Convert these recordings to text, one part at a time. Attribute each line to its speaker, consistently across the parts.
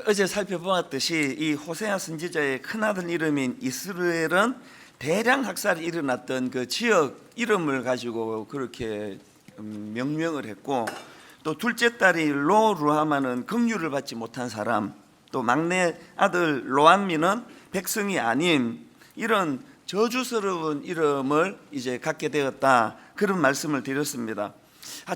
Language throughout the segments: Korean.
Speaker 1: 어제 살펴보았듯이 이 호세아 선지자의 큰아들 이름인 이스라엘은 대량 학살이 일어났던 그 지역 이름을 가지고 그렇게 명명을 했고, 또 둘째 딸이 로루하마는 긍휼을 받지 못한 사람, 또 막내 아들 로암미는 백성이 아님, 이런 저주스러운 이름을 이제 갖게 되었다, 그런 말씀을 드렸습니다.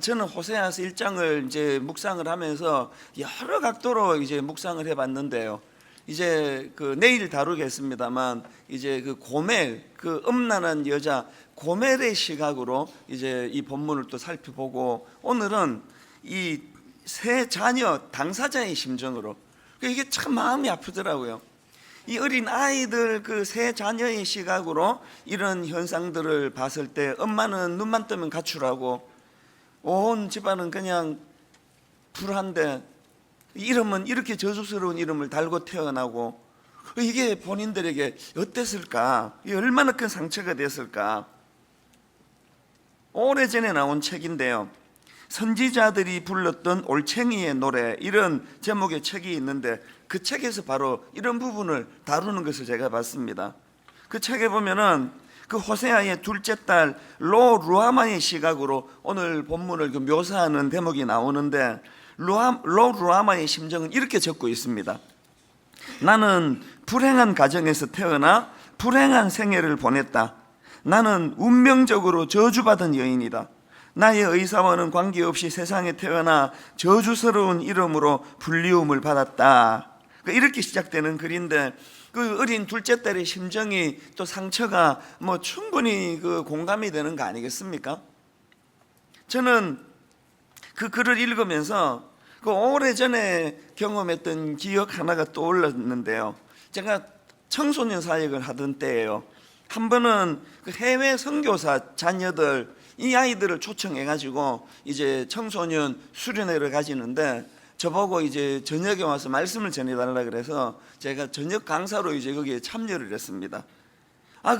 Speaker 1: 저는 호세아서 1장을 이제 묵상을 하면서 여러 각도로 이제 묵상을 해봤는데요. 이제 그 내일 다루겠습니다만, 이제 그 고멜, 그 음란한 여자 고멜의 시각으로 이제 이 본문을 또 살펴보고, 오늘은 이 세 자녀 당사자의 심정으로, 이게 참 마음이 아프더라고요. 이 어린 아이들 그 세 자녀의 시각으로 이런 현상들을 봤을 때, 엄마는 눈만 뜨면 가출하고 온 집안은 그냥 불한데, 이름은 이렇게 저주스러운 이름을 달고 태어나고, 이게 본인들에게 어땠을까? 얼마나 큰 상처가 됐을까? 오래전에 나온 책인데요, 선지자들이 불렀던 올챙이의 노래, 이런 제목의 책이 있는데, 그 책에서 바로 이런 부분을 다루는 것을 제가 봤습니다. 그 책에 보면은 그 호세아의 둘째 딸 로루아마의 시각으로 오늘 본문을 묘사하는 대목이 나오는데, 로루아마의 심정은 이렇게 적고 있습니다. 나는 불행한 가정에서 태어나 불행한 생애를 보냈다. 나는 운명적으로 저주받은 여인이다. 나의 의사와는 관계없이 세상에 태어나 저주스러운 이름으로 불리움을 받았다. 이렇게 시작되는 글인데, 그 어린 둘째 딸의 심정이, 또 상처가 충분히 그 공감이 되는 거 아니겠습니까? 저는 그 글을 읽으면서 그 오래전에 경험했던 기억 하나가 떠올랐는데요. 제가 청소년 사역을 하던 때예요. 한 번은 그 해외 선교사 자녀들, 이 아이들을 초청해가지고 이제 청소년 수련회를 가지는데, 저보고 이제 저녁에 와서 말씀을 전해달라 그래서 제가 저녁 강사로 이제 거기에 참여를 했습니다.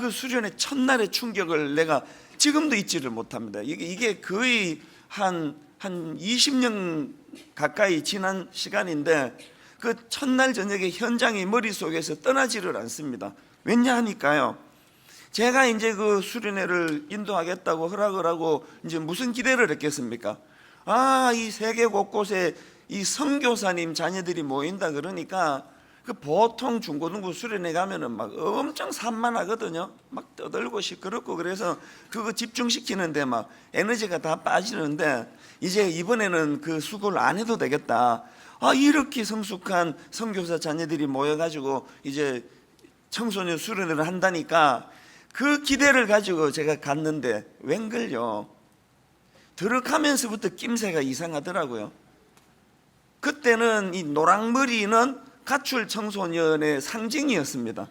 Speaker 1: 그 수련회 첫날의 충격을 내가 지금도 잊지를 못합니다. 이게 거의 한 20년 가까이 지난 시간인데, 그 첫날 저녁에 현장이 머릿속에서 떠나지를 않습니다. 왜냐 하니까요, 제가 이제 그 수련회를 인도하겠다고 허락을 하고 이제 무슨 기대를 했겠습니까? 이 세계 곳곳에 이 선교사님 자녀들이 모인다 그러니까, 그 보통 중고등부 수련회 가면은 막 엄청 산만하거든요. 막 떠들고 시끄럽고, 그래서 그거 집중시키는데 막 에너지가 다 빠지는데, 이제 이번에는 그 수고를 안 해도 되겠다. 이렇게 성숙한 선교사 자녀들이 모여가지고 이제 청소년 수련회를 한다니까, 그 기대를 가지고 제가 갔는데 웬걸요, 들어가면서부터 낌새가 이상하더라고요. 그때는 이 노랑머리는 가출 청소년의 상징이었습니다.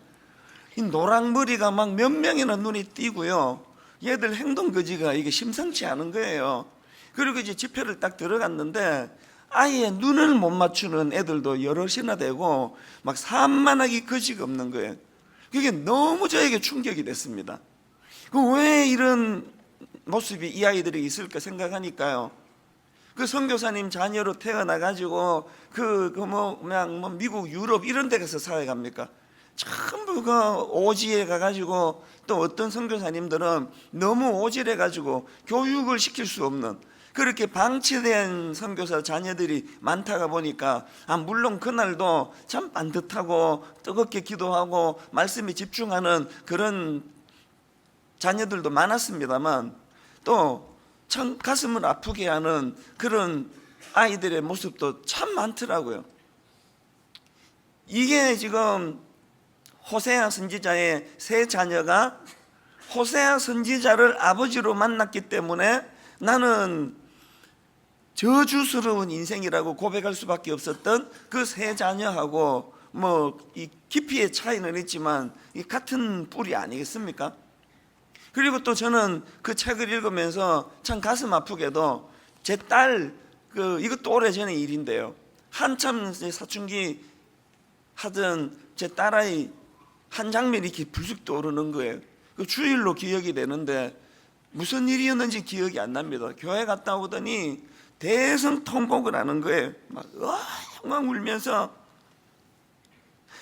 Speaker 1: 이 노랑머리가 막 몇 명이나 눈이 띄고요, 얘들 행동 거지가 이게 심상치 않은 거예요. 그리고 이제 집회를 딱 들어갔는데, 아예 눈을 못 맞추는 애들도 여럿이나 되고, 막 산만하기 거지가 없는 거예요. 그게 너무 저에게 충격이 됐습니다. 왜 이런 모습이 이 아이들에게 있을까 생각하니까요, 그 선교사님 자녀로 태어나가지고 미국, 유럽 이런 데 가서 사역합니까? 전부 그 오지에 가가지고, 또 어떤 선교사님들은 너무 오질해가지고 교육을 시킬 수 없는, 그렇게 방치된 선교사 자녀들이 많다가 보니까, 물론 그날도 참 반듯하고 뜨겁게 기도하고 말씀에 집중하는 그런 자녀들도 많았습니다만, 또 참 가슴을 아프게 하는 그런 아이들의 모습도 참 많더라고요. 이게 지금 호세아 선지자의 세 자녀가 호세아 선지자를 아버지로 만났기 때문에 나는 저주스러운 인생이라고 고백할 수밖에 없었던 그 세 자녀하고, 이 깊이의 차이는 있지만 이 같은 뿌리 아니겠습니까? 그리고 또 저는 그 책을 읽으면서 참 가슴 아프게도 제 딸, 이것도 오래전의 일인데요, 한참 사춘기 하던 제 딸아이 한 장면이 이렇게 불쑥 떠오르는 거예요. 그 주일로 기억이 되는데 무슨 일이었는지 기억이 안 납니다. 교회 갔다 오더니 대성통곡을 하는 거예요. 막 울면서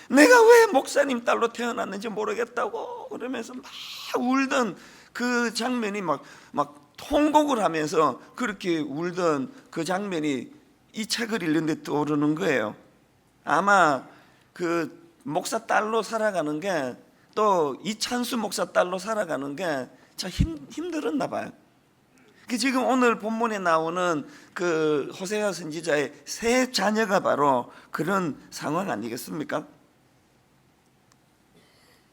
Speaker 1: 내가 왜 목사님 딸로 태어났는지 모르겠다고 그러면서 막 울던 그 장면이 막 통곡을 하면서 그렇게 울던 그 장면이 이 책을 읽는데 떠오르는 거예요. 아마 그 목사 딸로 살아가는 게, 또 이찬수 목사 딸로 살아가는 게 참 힘들었나 봐요. 지금 오늘 본문에 나오는 그 호세아 선지자의 세 자녀가 바로 그런 상황 아니겠습니까?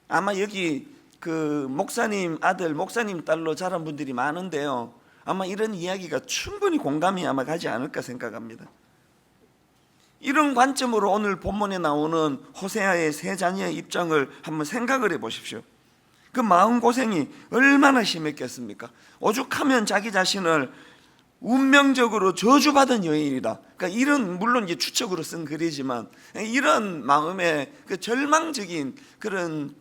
Speaker 1: 아마 여기 그 목사님 아들, 목사님 딸로 자란 분들이 많은데요, 아마 이런 이야기가 충분히 공감이 아마 가지 않을까 생각합니다. 이런 관점으로 오늘 본문에 나오는 호세아의 세 자녀의 입장을 한번 생각을 해 보십시오. 그 마음고생이 얼마나 심했겠습니까? 오죽하면 자기 자신을 운명적으로 저주받은 여인이다. 그러니까 이런, 물론 이제 추측으로 쓴 글이지만, 이런 마음의 그 절망적인 그런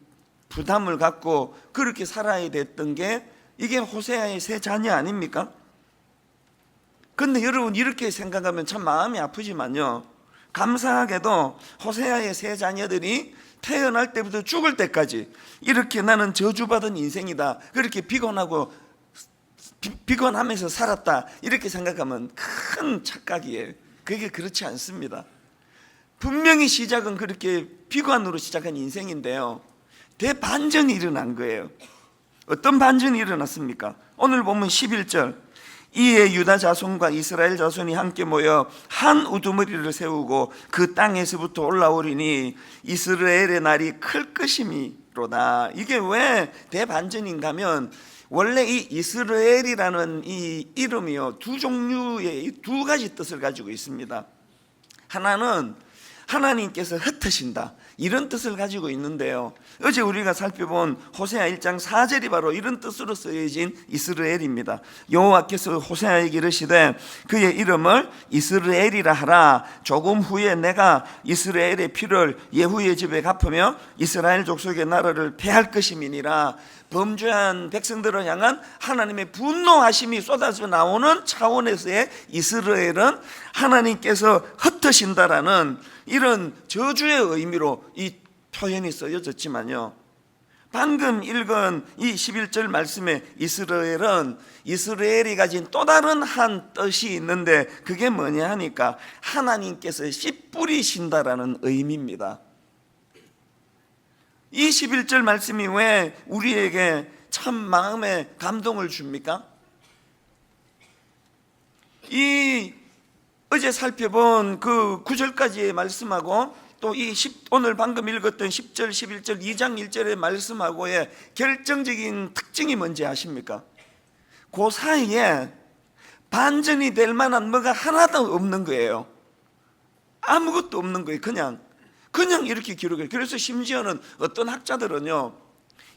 Speaker 1: 부담을 갖고 그렇게 살아야 됐던 게 이게 호세아의 세 자녀 아닙니까? 근데 여러분, 이렇게 생각하면 참 마음이 아프지만요, 감사하게도 호세아의 세 자녀들이 태어날 때부터 죽을 때까지 이렇게 나는 저주받은 인생이다, 그렇게 비관하면서 살았다, 이렇게 생각하면 큰 착각이에요. 그게 그렇지 않습니다. 분명히 시작은 그렇게 비관으로 시작한 인생인데요, 대반전이 일어난 거예요. 어떤 반전이 일어났습니까? 오늘 보면 11절, 이에 유다 자손과 이스라엘 자손이 함께 모여 한 우두머리를 세우고 그 땅에서부터 올라오리니 이스라엘의 날이 클 것이미로다. 이게 왜 대반전인가 하면, 원래 이 이스라엘이라는 이 이름이요, 두 종류의 두 가지 뜻을 가지고 있습니다. 하나는 하나님께서 흩으신다, 이런 뜻을 가지고 있는데요, 어제 우리가 살펴본 호세아 1장 4절이 바로 이런 뜻으로 쓰여진 이스라엘입니다. 여호와께서 호세아에게 이르시되 그의 이름을 이스라엘이라 하라. 조금 후에 내가 이스라엘의 피를 예후의 집에 갚으며 이스라엘 족속의 나라를 폐할 것임이니라. 범죄한 백성들을 향한 하나님의 분노하심이 쏟아져 나오는 차원에서의 이스라엘은 하나님께서 흩으신다라는 이런 저주의 의미로 이 표현이 쓰여졌지만요, 방금 읽은 이 11절 말씀에 이스라엘은 이스라엘이 가진 또 다른 한 뜻이 있는데, 그게 뭐냐 하니까 하나님께서 씨 뿌리신다라는 의미입니다. 이 11절 말씀이 왜 우리에게 참 마음에 감동을 줍니까? 이 어제 살펴본 그 9절까지의 말씀하고 또 이 오늘 방금 읽었던 10절, 11절, 2장 1절의 말씀하고의 결정적인 특징이 뭔지 아십니까? 그 사이에 반전이 될 만한 뭐가 하나도 없는 거예요. 아무것도 없는 거예요. 그냥 이렇게 기록해요. 그래서 심지어는 어떤 학자들은요,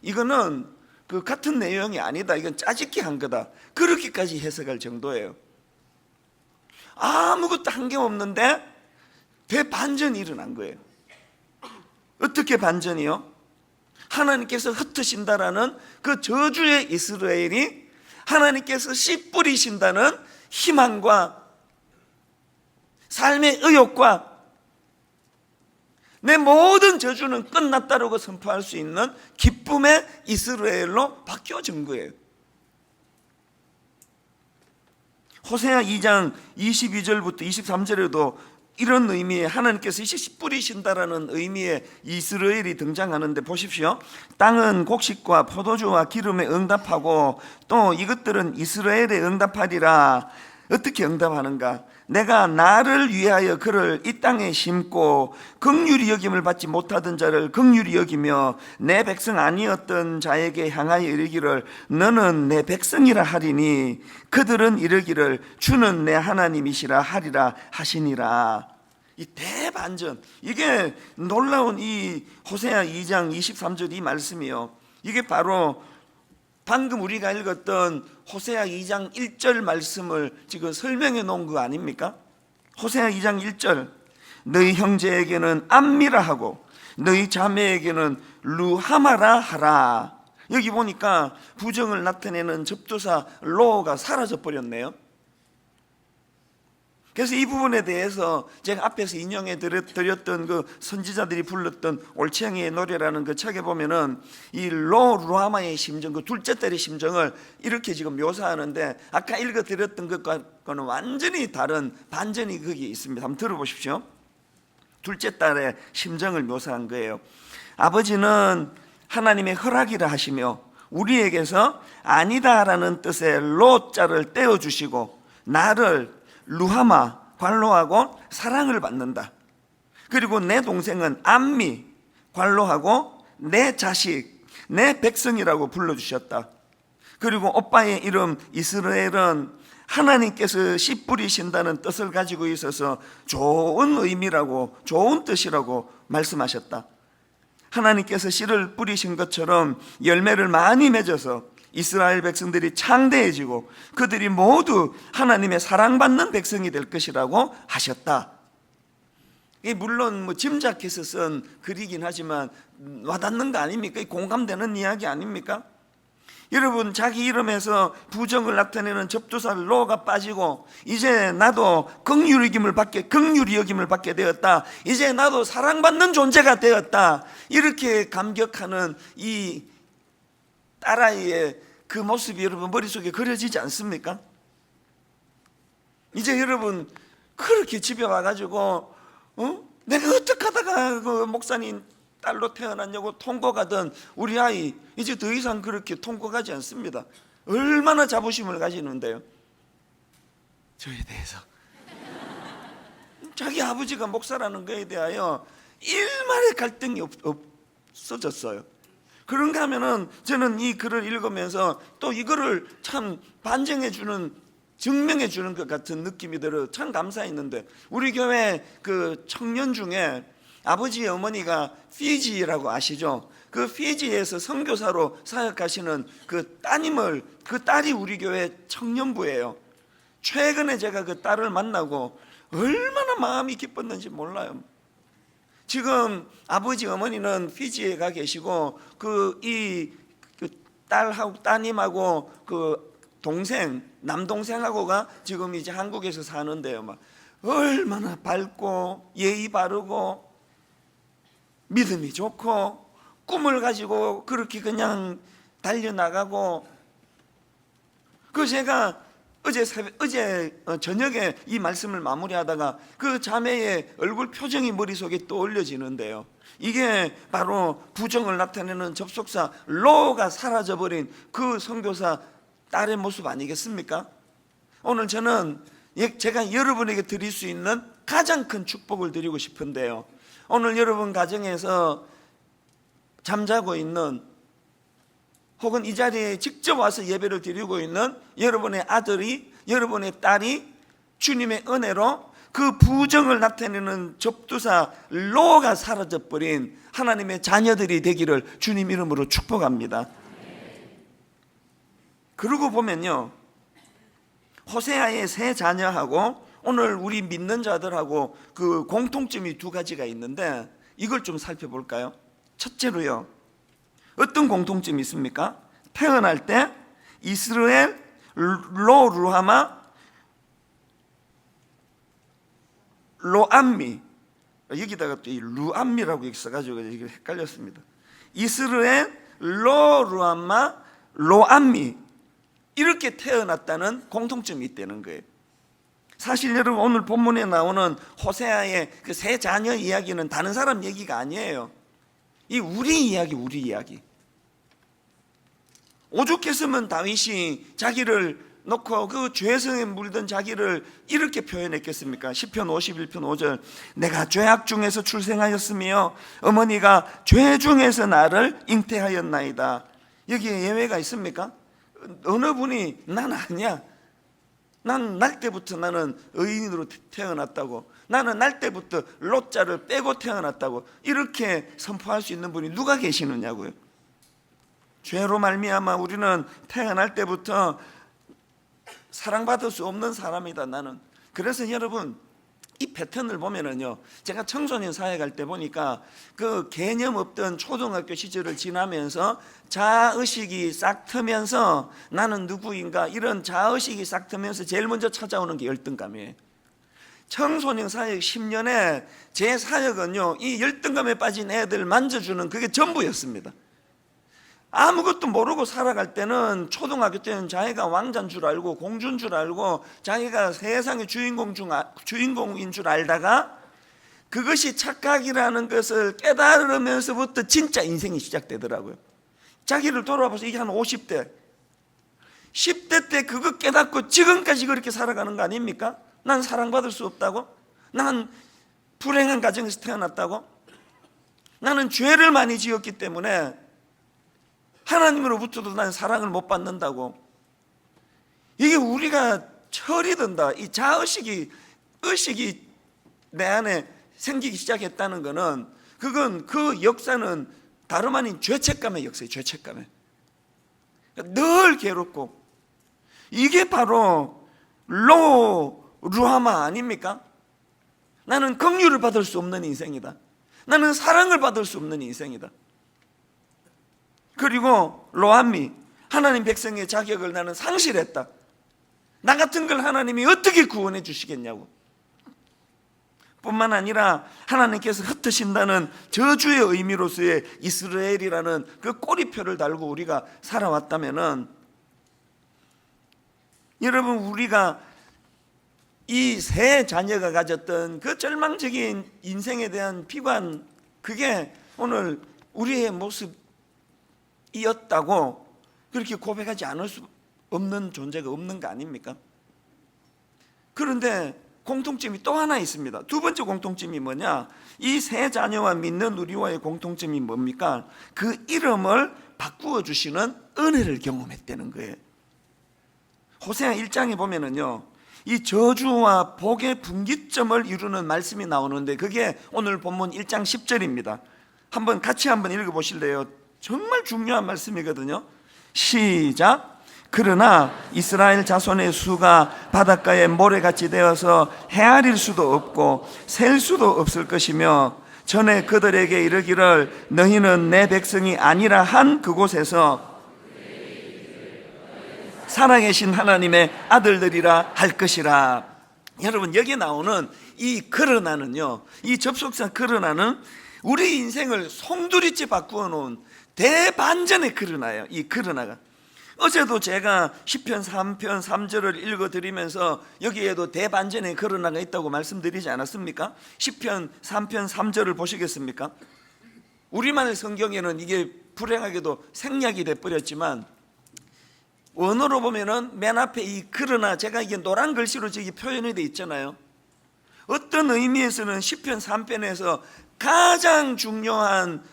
Speaker 1: 이거는 그 같은 내용이 아니다, 이건 짜집기 한 거다, 그렇게까지 해석할 정도예요. 아무것도 한 게 없는데 대반전이 일어난 거예요. 어떻게 반전이요? 하나님께서 흩으신다라는 그 저주의 이스라엘이 하나님께서 씨 뿌리신다는 희망과 삶의 의욕과 내 모든 저주는 끝났다라고 선포할 수 있는 기쁨의 이스라엘로 바뀌어진 거예요. 호세아 2장 22절부터 23절에도 이런 의미의, 하나님께서 씨 뿌리신다라는 의미의 이스라엘이 등장하는데 보십시오. 땅은 곡식과 포도주와 기름에 응답하고 또 이것들은 이스라엘에 응답하리라. 어떻게 응답하는가? 내가 나를 위하여 그를 이 땅에 심고 긍휼히 여김을 받지 못하던 자를 긍휼히 여기며 내 백성 아니었던 자에게 향하여 이르기를 너는 내 백성이라 하리니 그들은 이르기를 주는 내 하나님이시라 하리라 하시니라. 이 대반전, 이게 놀라운 이 호세아 2장 23절 이 말씀이요, 이게 바로 방금 우리가 읽었던 호세아 2장 1절 말씀을 지금 설명해 놓은 거 아닙니까? 호세아 2장 1절, 너희 형제에게는 암미라 하고 너희 자매에게는 루하마라 하라. 여기 보니까 부정을 나타내는 접두사 로가 사라져 버렸네요. 그래서 이 부분에 대해서 제가 앞에서 인용해 드렸던 그 선지자들이 불렀던 올챙이의 노래라는 그 책에 보면은 이 루하마의 심정, 그 둘째 딸의 심정을 이렇게 지금 묘사하는데, 아까 읽어 드렸던 것과는 완전히 다른 반전이 거기에 있습니다. 한번 들어보십시오. 둘째 딸의 심정을 묘사한 거예요. 아버지는 하나님의 허락이라 하시며 우리에게서 아니다라는 뜻의 로자를 떼어주시고 나를 루하마, 관로하고 사랑을 받는다. 그리고 내 동생은 암미, 관로하고 내 자식, 내 백성이라고 불러주셨다. 그리고 오빠의 이름 이스라엘은 하나님께서 씨 뿌리신다는 뜻을 가지고 있어서 좋은 의미라고, 좋은 뜻이라고 말씀하셨다. 하나님께서 씨를 뿌리신 것처럼 열매를 많이 맺어서 이스라엘 백성들이 창대해지고 그들이 모두 하나님의 사랑받는 백성이 될 것이라고 하셨다. 이게 물론 뭐 짐작해서 쓴 글이긴 하지만 와닿는 거 아닙니까? 공감되는 이야기 아닙니까? 여러분, 자기 이름에서 부정을 나타내는 접두사 로가 빠지고 이제 나도 긍휼히 여김을 받게 되었다. 이제 나도 사랑받는 존재가 되었다. 이렇게 감격하는 이 딸아이의 그 모습이 여러분 머릿속에 그려지지 않습니까? 이제 여러분 그렇게 집에 와가지고 내가 어떻게 하다가 그 목사님 딸로 태어났냐고 통곡하던 우리 아이, 이제 더 이상 그렇게 통곡하지 않습니다. 얼마나 자부심을 가지는데요, 저에 대해서. 자기 아버지가 목사라는 것에 대하여 일말의 갈등이 없어졌어요. 그런가 하면은 저는 이 글을 읽으면서 또 이거를 참 반증해주는, 증명해주는 것 같은 느낌이 들어 참 감사했는데, 우리 교회 그 청년 중에 아버지의 어머니가 피지라고 아시죠? 그 피지에서 선교사로 사역하시는 그 따님을, 그 딸이 우리 교회 청년부예요. 최근에 제가 그 딸을 만나고 얼마나 마음이 기뻤는지 몰라요. 지금 아버지 어머니는 피지에 가 계시고 그 딸하고 따님하고 그 동생, 남동생하고가 지금 이제 한국에서 사는데요. 막 얼마나 밝고 예의 바르고 믿음이 좋고 꿈을 가지고 그렇게 그냥 달려나가고, 그 제가 어제 저녁에 이 말씀을 마무리하다가 그 자매의 얼굴 표정이 머릿속에 떠올려지는데요, 이게 바로 부정을 나타내는 접속사 로가 사라져버린 그 선교사 딸의 모습 아니겠습니까? 오늘 저는 제가 여러분에게 드릴 수 있는 가장 큰 축복을 드리고 싶은데요, 오늘 여러분 가정에서 잠자고 있는, 혹은 이 자리에 직접 와서 예배를 드리고 있는 여러분의 아들이, 여러분의 딸이 주님의 은혜로 그 부정을 나타내는 접두사 로가 사라져버린 하나님의 자녀들이 되기를 주님 이름으로 축복합니다. 그러고 보면요, 호세아의 세 자녀하고 오늘 우리 믿는 자들하고 그 공통점이 두 가지가 있는데, 이걸 좀 살펴볼까요? 첫째로요, 어떤 공통점이 있습니까? 태어날 때 이스라엘 루하마 로암미, 여기다가 또 이 루암미라고 있어가지고 이게 헷갈렸습니다. 이스라엘 루하마 로암미, 이렇게 태어났다는 공통점이 있다는 거예요. 사실 여러분, 오늘 본문에 나오는 호세아의 그 세 자녀 이야기는 다른 사람 얘기가 아니에요. 이 우리 이야기. 오죽했으면 다윗이 자기를 놓고 그 죄성에 물든 자기를 이렇게 표현했겠습니까? 시편 51편 5절, 내가 죄악 중에서 출생하였으며 어머니가 죄 중에서 나를 잉태하였나이다. 여기에 예외가 있습니까? 어느 분이 난 아니야, 난 날 때부터 나는 의인으로 태어났다고, 나는 날 때부터 로자를 빼고 태어났다고 이렇게 선포할 수 있는 분이 누가 계시느냐고요. 죄로 말미암아 우리는 태어날 때부터 사랑받을 수 없는 사람이다, 나는. 그래서 여러분, 이 패턴을 보면은요, 제가 청소년 사회 갈 때 보니까 그 개념 없던 초등학교 시절을 지나면서 자의식이 싹 트면서 나는 누구인가, 이런 자의식이 싹 트면서 제일 먼저 찾아오는 게 열등감이에요. 청소년 사역 10년에 제 사역은요, 이 열등감에 빠진 애들 만져주는 그게 전부였습니다. 아무것도 모르고 살아갈 때는, 초등학교 때는 자기가 왕자인 줄 알고 공주인 줄 알고 자기가 세상의 주인공인 줄 알다가 그것이 착각이라는 것을 깨달으면서부터 진짜 인생이 시작되더라고요. 자기를 돌아봐서 이게 한 50대 10대 때 그거 깨닫고 지금까지 그렇게 살아가는 거 아닙니까? 난 사랑받을 수 없다고? 난 불행한 가정에서 태어났다고? 나는 죄를 많이 지었기 때문에 하나님으로부터도 난 사랑을 못 받는다고. 이게 우리가 철이 든다, 이 자의식이, 의식이 내 안에 생기기 시작했다는 것은, 그건 그 역사는 다름 아닌 죄책감의 역사예요. 죄책감에 늘 괴롭고, 이게 바로 루하마 아닙니까? 나는 긍휼을 받을 수 없는 인생이다. 나는 사랑을 받을 수 없는 인생이다. 그리고 로암미, 하나님 백성의 자격을 나는 상실했다. 나 같은 걸 하나님이 어떻게 구원해 주시겠냐고. 뿐만 아니라 하나님께서 흩으신다는 저주의 의미로서의 이스라엘이라는 그 꼬리표를 달고 우리가 살아왔다면은, 여러분, 우리가 이 세 자녀가 가졌던 그 절망적인 인생에 대한 비관, 그게 오늘 우리의 모습이었다고 그렇게 고백하지 않을 수 없는 존재가 없는 거 아닙니까? 그런데 공통점이 또 하나 있습니다. 두 번째 공통점이 뭐냐? 이 세 자녀와 믿는 우리와의 공통점이 뭡니까? 그 이름을 바꾸어 주시는 은혜를 경험했다는 거예요. 호세아 1장에 보면은요, 이 저주와 복의 분기점을 이루는 말씀이 나오는데, 그게 오늘 본문 1장 10절입니다. 같이 한번 읽어보실래요? 정말 중요한 말씀이거든요. 시작. 그러나 이스라엘 자손의 수가 바닷가에 모래같이 되어서 헤아릴 수도 없고 셀 수도 없을 것이며, 전에 그들에게 이르기를 너희는 내 백성이 아니라 한 그곳에서 살아계신 하나님의 아들들이라 할 것이라. 여러분, 여기 나오는 이 그러나는요, 이 접속사 그러나는 우리 인생을 송두리째 바꾸어 놓은 대반전의 그러나예요. 이 그러나가, 어제도 제가 시편 3편 3절을 읽어드리면서 여기에도 대반전의 그러나가 있다고 말씀드리지 않았습니까? 시편 3편 3절을 보시겠습니까? 우리만의 성경에는 이게 불행하게도 생략이 돼버렸지만, 원어로 보면은 맨 앞에 이 그러나, 제가 이게 노란 글씨로 저기 표현이 돼 있잖아요. 어떤 의미에서는 시편 3편에서 가장 중요한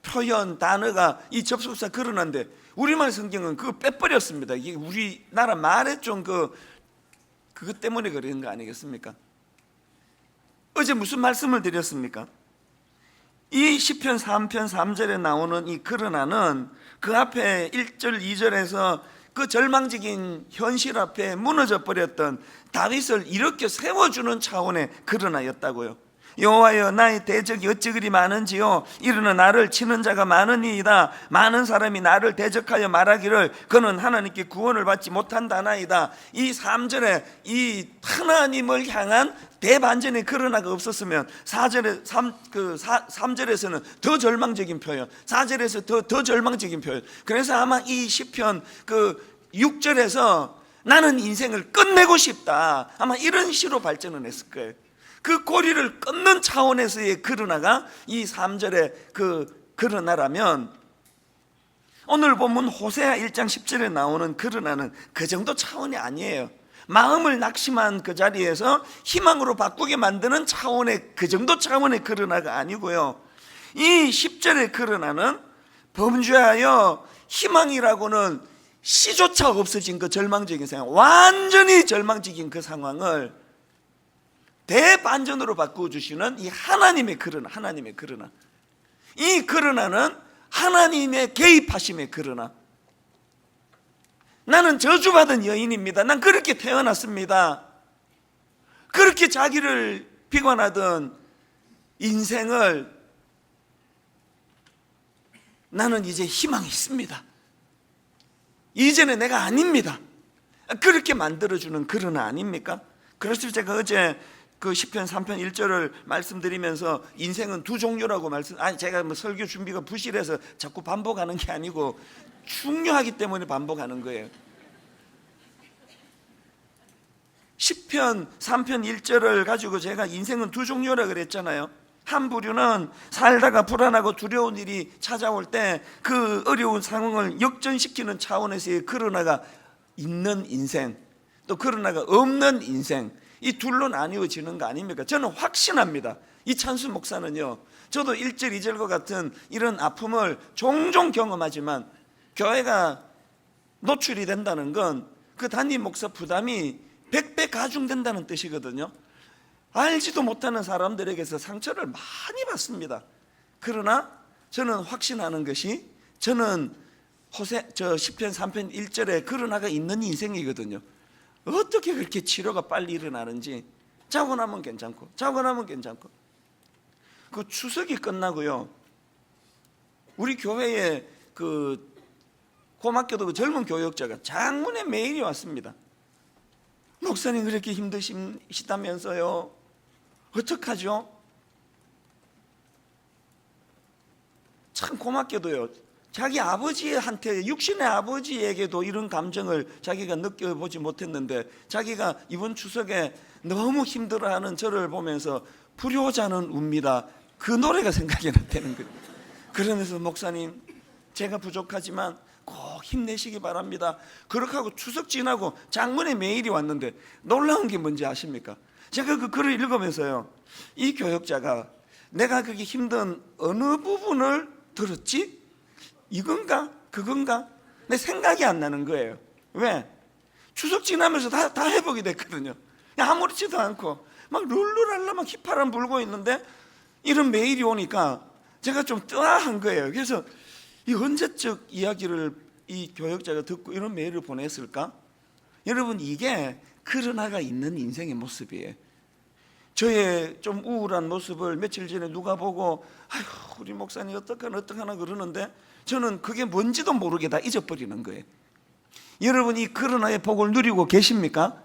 Speaker 1: 표현 단어가 이 접속사 그러나인데, 우리말 성경은 그거 빼버렸습니다. 이게 우리나라 말에 좀 그것 때문에 그런 거 아니겠습니까? 어제 무슨 말씀을 드렸습니까? 이 시편 3편 3절에 나오는 이 그러나는 그 앞에 1절 2절에서 그 절망적인 현실 앞에 무너져 버렸던 다윗을 일으켜 세워주는 차원의 그러나였다고요. 여호와여, 나의 대적이 어찌 그리 많은지요. 이르는 나를 치는 자가 많으니이다. 많은 사람이 나를 대적하여 말하기를 그는 하나님께 구원을 받지 못한다나이다. 이 3절에 이 하나님을 향한 대반전의 그러나가 없었으면 3절에서는 더 절망적인 표현, 4절에서 더 절망적인 표현. 그래서 아마 이 시편 6절에서 나는 인생을 끝내고 싶다, 아마 이런 시로 발전을 했을 거예요. 그 고리를 끊는 차원에서의 그러나가 이 3절의 그러나라면, 오늘 본문 호세아 1장 10절에 나오는 그러나는 그 정도 차원이 아니에요. 마음을 낙심한 그 자리에서 희망으로 바꾸게 만드는 차원의, 그 정도 차원의 그러나가 아니고요. 이 10절의 그러나는 범죄하여 희망이라고는 시조차 없어진 그 절망적인 상황, 완전히 절망적인 그 상황을 대반전으로 바꾸어 주시는 이 하나님의 그러나, 하나님의 그러나. 이 그러나는 하나님의 개입하심의 그러나. 나는 저주받은 여인입니다. 난 그렇게 태어났습니다. 그렇게 자기를 비관하던 인생을 나는 이제 희망이 있습니다. 이제는 내가 아닙니다. 그렇게 만들어주는 그러나 아닙니까? 그래서 제가 어제 그 시편 3편 1절을 말씀드리면서 인생은 두 종류라고 제가 뭐 설교 준비가 부실해서 자꾸 반복하는 게 아니고 중요하기 때문에 반복하는 거예요. 시편 3편 1절을 가지고 제가 인생은 두 종류라 그랬잖아요. 한 부류는 살다가 불안하고 두려운 일이 찾아올 때 그 어려운 상황을 역전시키는 차원에서의 그러나가 있는 인생, 또 그러나가 없는 인생, 이 둘로 나뉘어지는 거 아닙니까? 저는 확신합니다. 이찬수 목사는요, 저도 1절 2절과 같은 이런 아픔을 종종 경험하지만 교회가 노출이 된다는 건 그 담임 목사 부담이 100배 가중된다는 뜻이거든요. 알지도 못하는 사람들에게서 상처를 많이 받습니다. 그러나 저는 확신하는 것이, 저는 시편 3편 1절에 그러나가 있는 인생이거든요. 어떻게 그렇게 치료가 빨리 일어나는지. 자고 나면 괜찮고 그 추석이 끝나고요, 우리 교회에 그 고맙게도 그 젊은 교역자가 장문에 메일이 왔습니다. 목사님 그렇게 힘드시다면서요, 어떡하죠? 참 고맙게도요, 자기 아버지한테, 육신의 아버지에게도 이런 감정을 자기가 느껴보지 못했는데 자기가 이번 추석에 너무 힘들어하는 저를 보면서 불효자는 웁니다, 그 노래가 생각이 났다는 거예요. 그러면서 목사님 제가 부족하지만 꼭 힘내시기 바랍니다. 그렇게 하고 추석 지나고 장문의 메일이 왔는데 놀라운 게 뭔지 아십니까? 제가 그 글을 읽으면서요, 이 교역자가 내가 그게 힘든 어느 부분을 들었지? 이건가? 그건가? 내 생각이 안 나는 거예요. 왜? 추석 지나면서 다 회복이 됐거든요. 아무렇지도 않고 막 룰루랄라 막 휘파람 불고 있는데 이런 메일이 오니까 제가 좀 뜨아한 거예요. 그래서 이 언제적 이야기를 이 교역자가 듣고 이런 메일을 보냈을까? 여러분, 이게 그러나가 있는 인생의 모습이에요. 저의 좀 우울한 모습을 며칠 전에 누가 보고 아휴 우리 목사님 어떡하나 그러는데 저는 그게 뭔지도 모르게 다 잊어버리는 거예요. 여러분, 이 그러나의 복을 누리고 계십니까?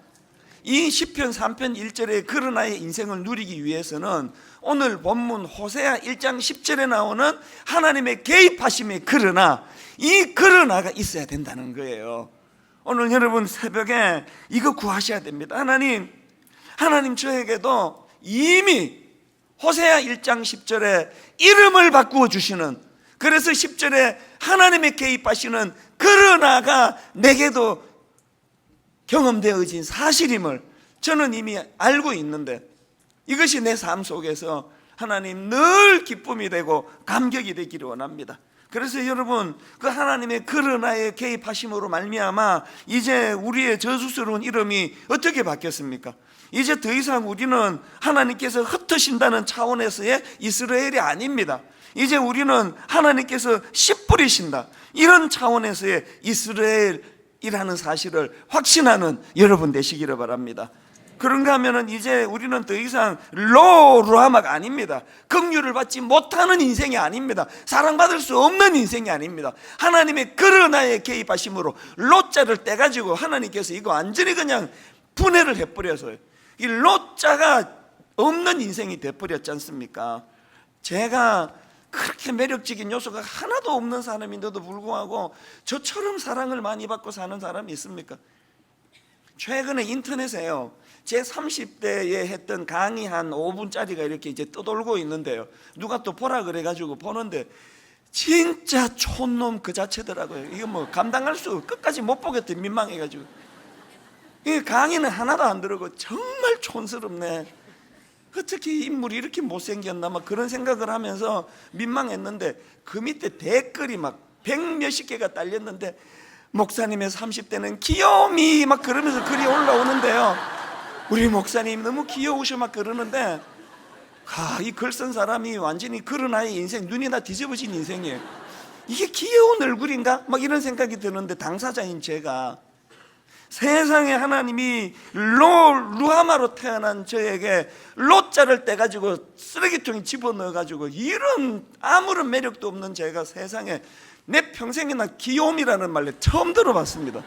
Speaker 1: 이 시편 3편 1절의 그러나의 인생을 누리기 위해서는 오늘 본문 호세아 1장 10절에 나오는 하나님의 개입하심의 그러나, 이 그러나가 있어야 된다는 거예요. 오늘 여러분 새벽에 이거 구하셔야 됩니다. 하나님 저에게도 이미 호세아 1장 10절에 이름을 바꾸어 주시는, 그래서 10절에 하나님의 개입하시는 그러나가 내게도 경험되어진 사실임을 저는 이미 알고 있는데, 이것이 내 삶 속에서 하나님 늘 기쁨이 되고 감격이 되기를 원합니다. 그래서 여러분, 그 하나님의 그러나의 개입하심으로 말미암아 이제 우리의 저주스러운 이름이 어떻게 바뀌었습니까? 이제 더 이상 우리는 하나님께서 흩으신다는 차원에서의 이스라엘이 아닙니다. 이제 우리는 하나님께서 씨 뿌리신다, 이런 차원에서의 이스라엘이라는 사실을 확신하는 여러분 되시기를 바랍니다. 그런가 하면은 이제 우리는 더 이상 루하마가 아닙니다. 긍휼을 받지 못하는 인생이 아닙니다. 사랑받을 수 없는 인생이 아닙니다. 하나님의 그러나의 개입하심으로 로자를 떼가지고 하나님께서 이거 완전히 그냥 분해를 해버려서요, 이 로자가 없는 인생이 돼버렸지 않습니까? 제가 그렇게 매력적인 요소가 하나도 없는 사람인데도 불구하고 저처럼 사랑을 많이 받고 사는 사람이 있습니까? 최근에 인터넷에요, 제 30대에 했던 강의 한 5분짜리가 이렇게 이제 떠돌고 있는데요, 누가 또 보라 그래가지고 보는데 진짜 촌놈 그 자체더라고요. 이거 뭐 감당할 수, 끝까지 못 보겠대, 민망해가지고. 이 강의는 하나도 안 들어고 정말 촌스럽네, 어떻게 인물이 이렇게 못생겼나 막 그런 생각을 하면서 민망했는데, 그 밑에 댓글이 막 100몇십 개가 딸렸는데 목사님의 30대는 귀여움이 막 그러면서 글이 올라오는데요, 우리 목사님 너무 귀여우셔 막 그러는데, 이 글 쓴 사람이 완전히 그러나의 인생, 눈이 다 뒤집어진 인생이에요. 이게 귀여운 얼굴인가? 막 이런 생각이 드는데, 당사자인 제가 세상에 하나님이 루하마로 태어난 저에게 로자를 떼가지고 쓰레기통에 집어넣어가지고 이런 아무런 매력도 없는 제가 세상에 내 평생에나 귀여움이라는 말을 처음 들어봤습니다.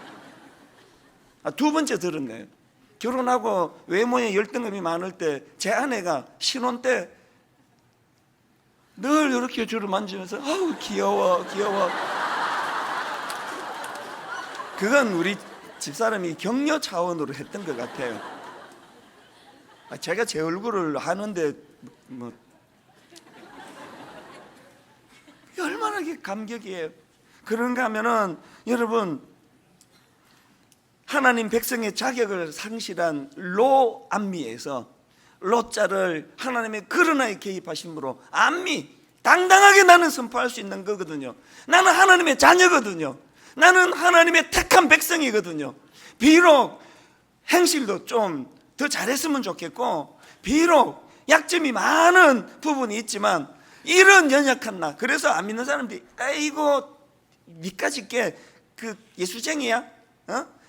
Speaker 1: 두 번째 들은 거예요. 결혼하고 외모에 열등감이 많을 때 제 아내가 신혼 때 늘 이렇게 저를 만지면서 아우 귀여워 귀여워. 그건 우리 집사람이 격려 차원으로 했던 것 같아요. 제가 제 얼굴을 하는데 뭐 얼마나 감격이에요. 그런가 하면은 여러분, 하나님 백성의 자격을 상실한 로 암미에서 로자를 하나님의 그러나에 개입하심으로 암미, 당당하게 나는 선포할 수 있는 거거든요. 나는 하나님의 자녀거든요. 나는 하나님의 택한 백성이거든요. 비록 행실도 좀 더 잘했으면 좋겠고, 비록 약점이 많은 부분이 있지만 이런 연약한 나, 그래서 안 믿는 사람들이 아이고 니까짓 게 그 예수쟁이야?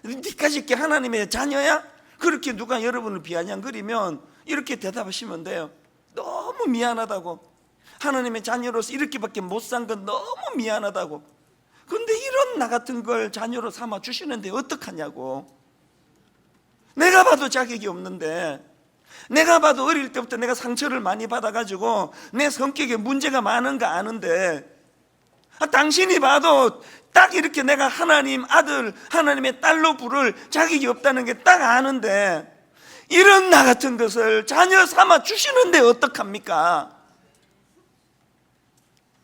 Speaker 1: 니까짓 게 하나님의 자녀야? 그렇게 누가 여러분을 비아냥거리면 이렇게 대답하시면 돼요. 너무 미안하다고, 하나님의 자녀로서 이렇게밖에 못 산 건 너무 미안하다고. 그런데 이런 나 같은 걸 자녀로 삼아 주시는데 어떡하냐고. 내가 봐도 자격이 없는데, 내가 봐도 어릴 때부터 내가 상처를 많이 받아가지고 내 성격에 문제가 많은 거 아는데, 당신이 봐도 딱 이렇게 내가 하나님 아들, 하나님의 딸로 부를 자격이 없다는 게 딱 아는데, 이런 나 같은 것을 자녀 삼아 주시는데 어떡합니까?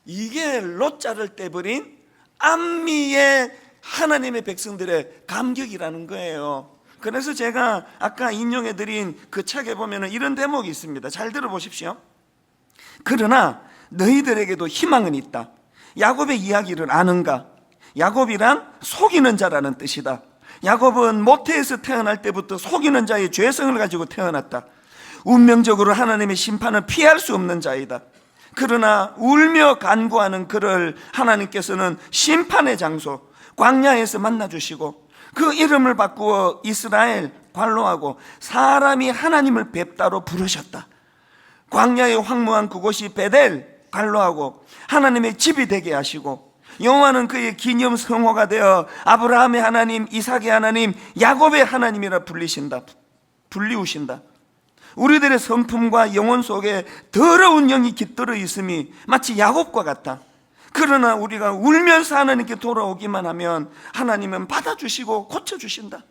Speaker 1: 이게 롯자를 떼버린 암미의 하나님의 백성들의 감격이라는 거예요. 그래서 제가 아까 인용해드린 그 책에 보면 이런 대목이 있습니다. 잘 들어보십시오. 그러나 너희들에게도 희망은 있다. 야곱의 이야기를 아는가? 야곱이란 속이는 자라는 뜻이다. 야곱은 모태에서 태어날 때부터 속이는 자의 죄성을 가지고 태어났다. 운명적으로 하나님의 심판을 피할 수 없는 자이다. 그러나 울며 간구하는 그를 하나님께서는 심판의 장소 광야에서 만나주시고 그 이름을 바꾸어 이스라엘 관로하고 사람이 하나님을 뵙다로 부르셨다. 광야의 황무한 그곳이 베델 관로하고 하나님의 집이 되게 하시고, 여호와는 그의 기념 성호가 되어 아브라함의 하나님, 이삭의 하나님, 야곱의 하나님이라 불리우신다. 우리들의 성품과 영혼 속에 더러운 영이 깃들어 있음이 마치 야곱과 같다. 그러나 우리가 울면서 하나님께 돌아오기만 하면 하나님은 받아주시고 고쳐주신다.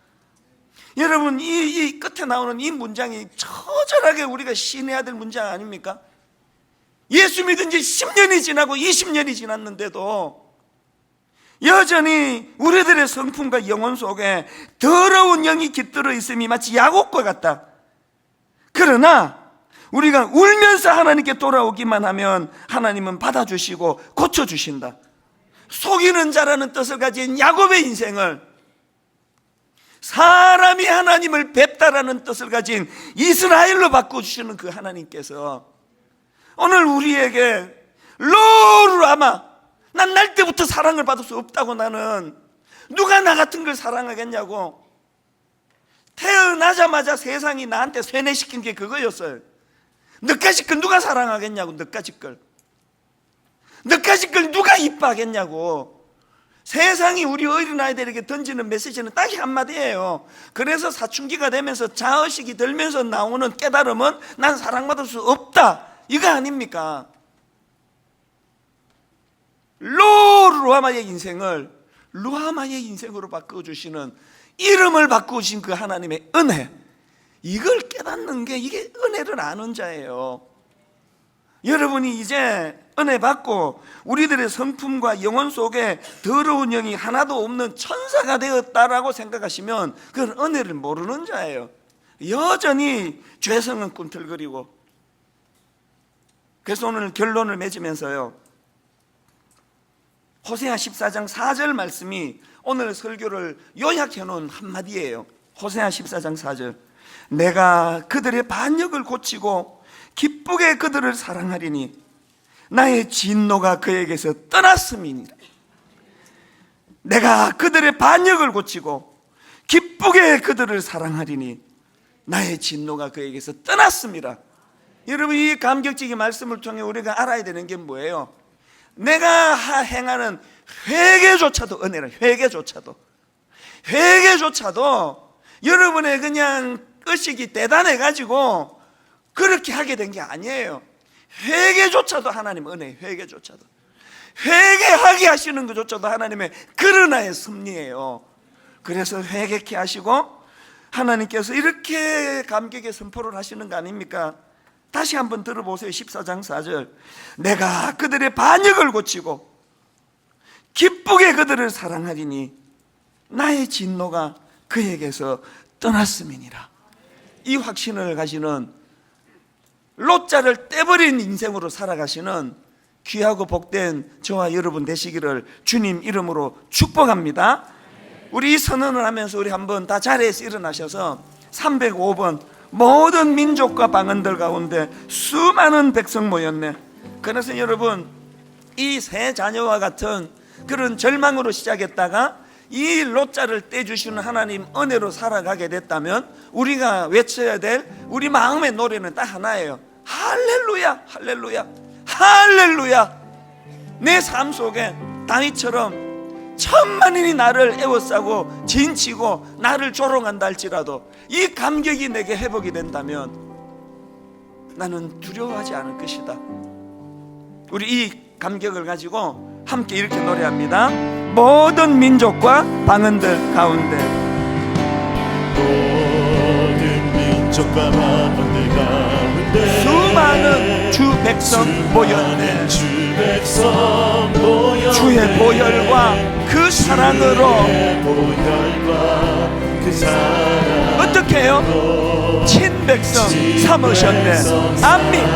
Speaker 1: 여러분, 이 끝에 나오는 이 문장이 처절하게 우리가 신해야 될 문장 아닙니까? 예수 믿은 지 10년이 지나고 20년이 지났는데도 여전히 우리들의 성품과 영혼 속에 더러운 영이 깃들어 있음이 마치 야곱과 같다. 그러나 우리가 울면서 하나님께 돌아오기만 하면 하나님은 받아주시고 고쳐주신다. 속이는 자라는 뜻을 가진 야곱의 인생을 사람이 하나님을 뵙다라는 뜻을 가진 이스라엘로 바꿔주시는 그 하나님께서 오늘 우리에게 로루아마, 난 날 때부터 사랑을 받을 수 없다고, 나는 누가 나 같은 걸 사랑하겠냐고. 태어나자마자 세상이 나한테 세뇌시킨 게 그거였어요. 너까짓 걸 누가 사랑하겠냐고. 너까짓 걸 누가 이뻐하겠냐고. 세상이 우리 어린아이들에게 던지는 메시지는 딱 한마디예요. 그래서 사춘기가 되면서 자의식이 들면서 나오는 깨달음은 난 사랑받을 수 없다, 이거 아닙니까? 루하마의 인생을 루하마의 인생으로 바꿔주시는, 이름을 바꾸신 그 하나님의 은혜, 이걸 깨닫는 게 이게 은혜를 아는 자예요. 여러분이 이제 은혜 받고 우리들의 성품과 영혼 속에 더러운 영이 하나도 없는 천사가 되었다라고 생각하시면 그건 은혜를 모르는 자예요. 여전히 죄성은 꿈틀거리고. 그래서 오늘 결론을 맺으면서요, 호세아 14장 4절 말씀이 오늘 설교를 요약해 놓은 한마디예요. 호세아 14장 4절. 내가 그들의 반역을 고치고 기쁘게 그들을 사랑하리니 나의 진노가 그에게서 떠났음이니라. 내가 그들의 반역을 고치고 기쁘게 그들을 사랑하리니 나의 진노가 그에게서 떠났음이라. 여러분, 이 감격적인 말씀을 통해 우리가 알아야 되는 게 뭐예요? 내가 행하는 회개조차도 은혜라. 회개조차도 여러분의 그냥 의식이 대단해가지고 그렇게 하게 된 게 아니에요. 회개조차도 하나님 은혜예요. 회개하게 하시는 것조차도 하나님의 그러나의 섭리예요. 그래서 회개케 하시고 하나님께서 이렇게 감격의 선포를 하시는 거 아닙니까? 다시 한번 들어보세요. 14장 4절. 내가 그들의 반역을 고치고 기쁘게 그들을 사랑하리니 나의 진노가 그에게서 떠났음이니라. 이 확신을 가지는 롯자를 떼버린 인생으로 살아가시는 귀하고 복된 저와 여러분 되시기를 주님 이름으로 축복합니다. 우리 이 선언을 하면서 우리 한번 다 자리에서 일어나셔서 305번 모든 민족과 방언들 가운데 수많은 백성 모였네. 그래서 여러분, 이 세 자녀와 같은 그런 절망으로 시작했다가 이 롯자를 떼주시는 하나님 은혜로 살아가게 됐다면 우리가 외쳐야 될 우리 마음의 노래는 딱 하나예요. 할렐루야, 할렐루야, 할렐루야. 내 삶 속에 다윗처럼 천만인이 나를 애워싸고 진치고 나를 조롱한다 할지라도 이 감격이 내게 회복이 된다면 나는 두려워하지 않을 것이다. 우리 이 감격을 가지고 함께 이렇게 노래합니다. 모든 민족과 방언들 가운데,
Speaker 2: 모든 민족과 방언들 가운데
Speaker 1: 수많은 주 백성 모였네.
Speaker 2: 주 백성 모였네.
Speaker 1: 주의 보혈과 그 사랑으로 어떻게 해요? 친백성 삼으셨네. 아멘.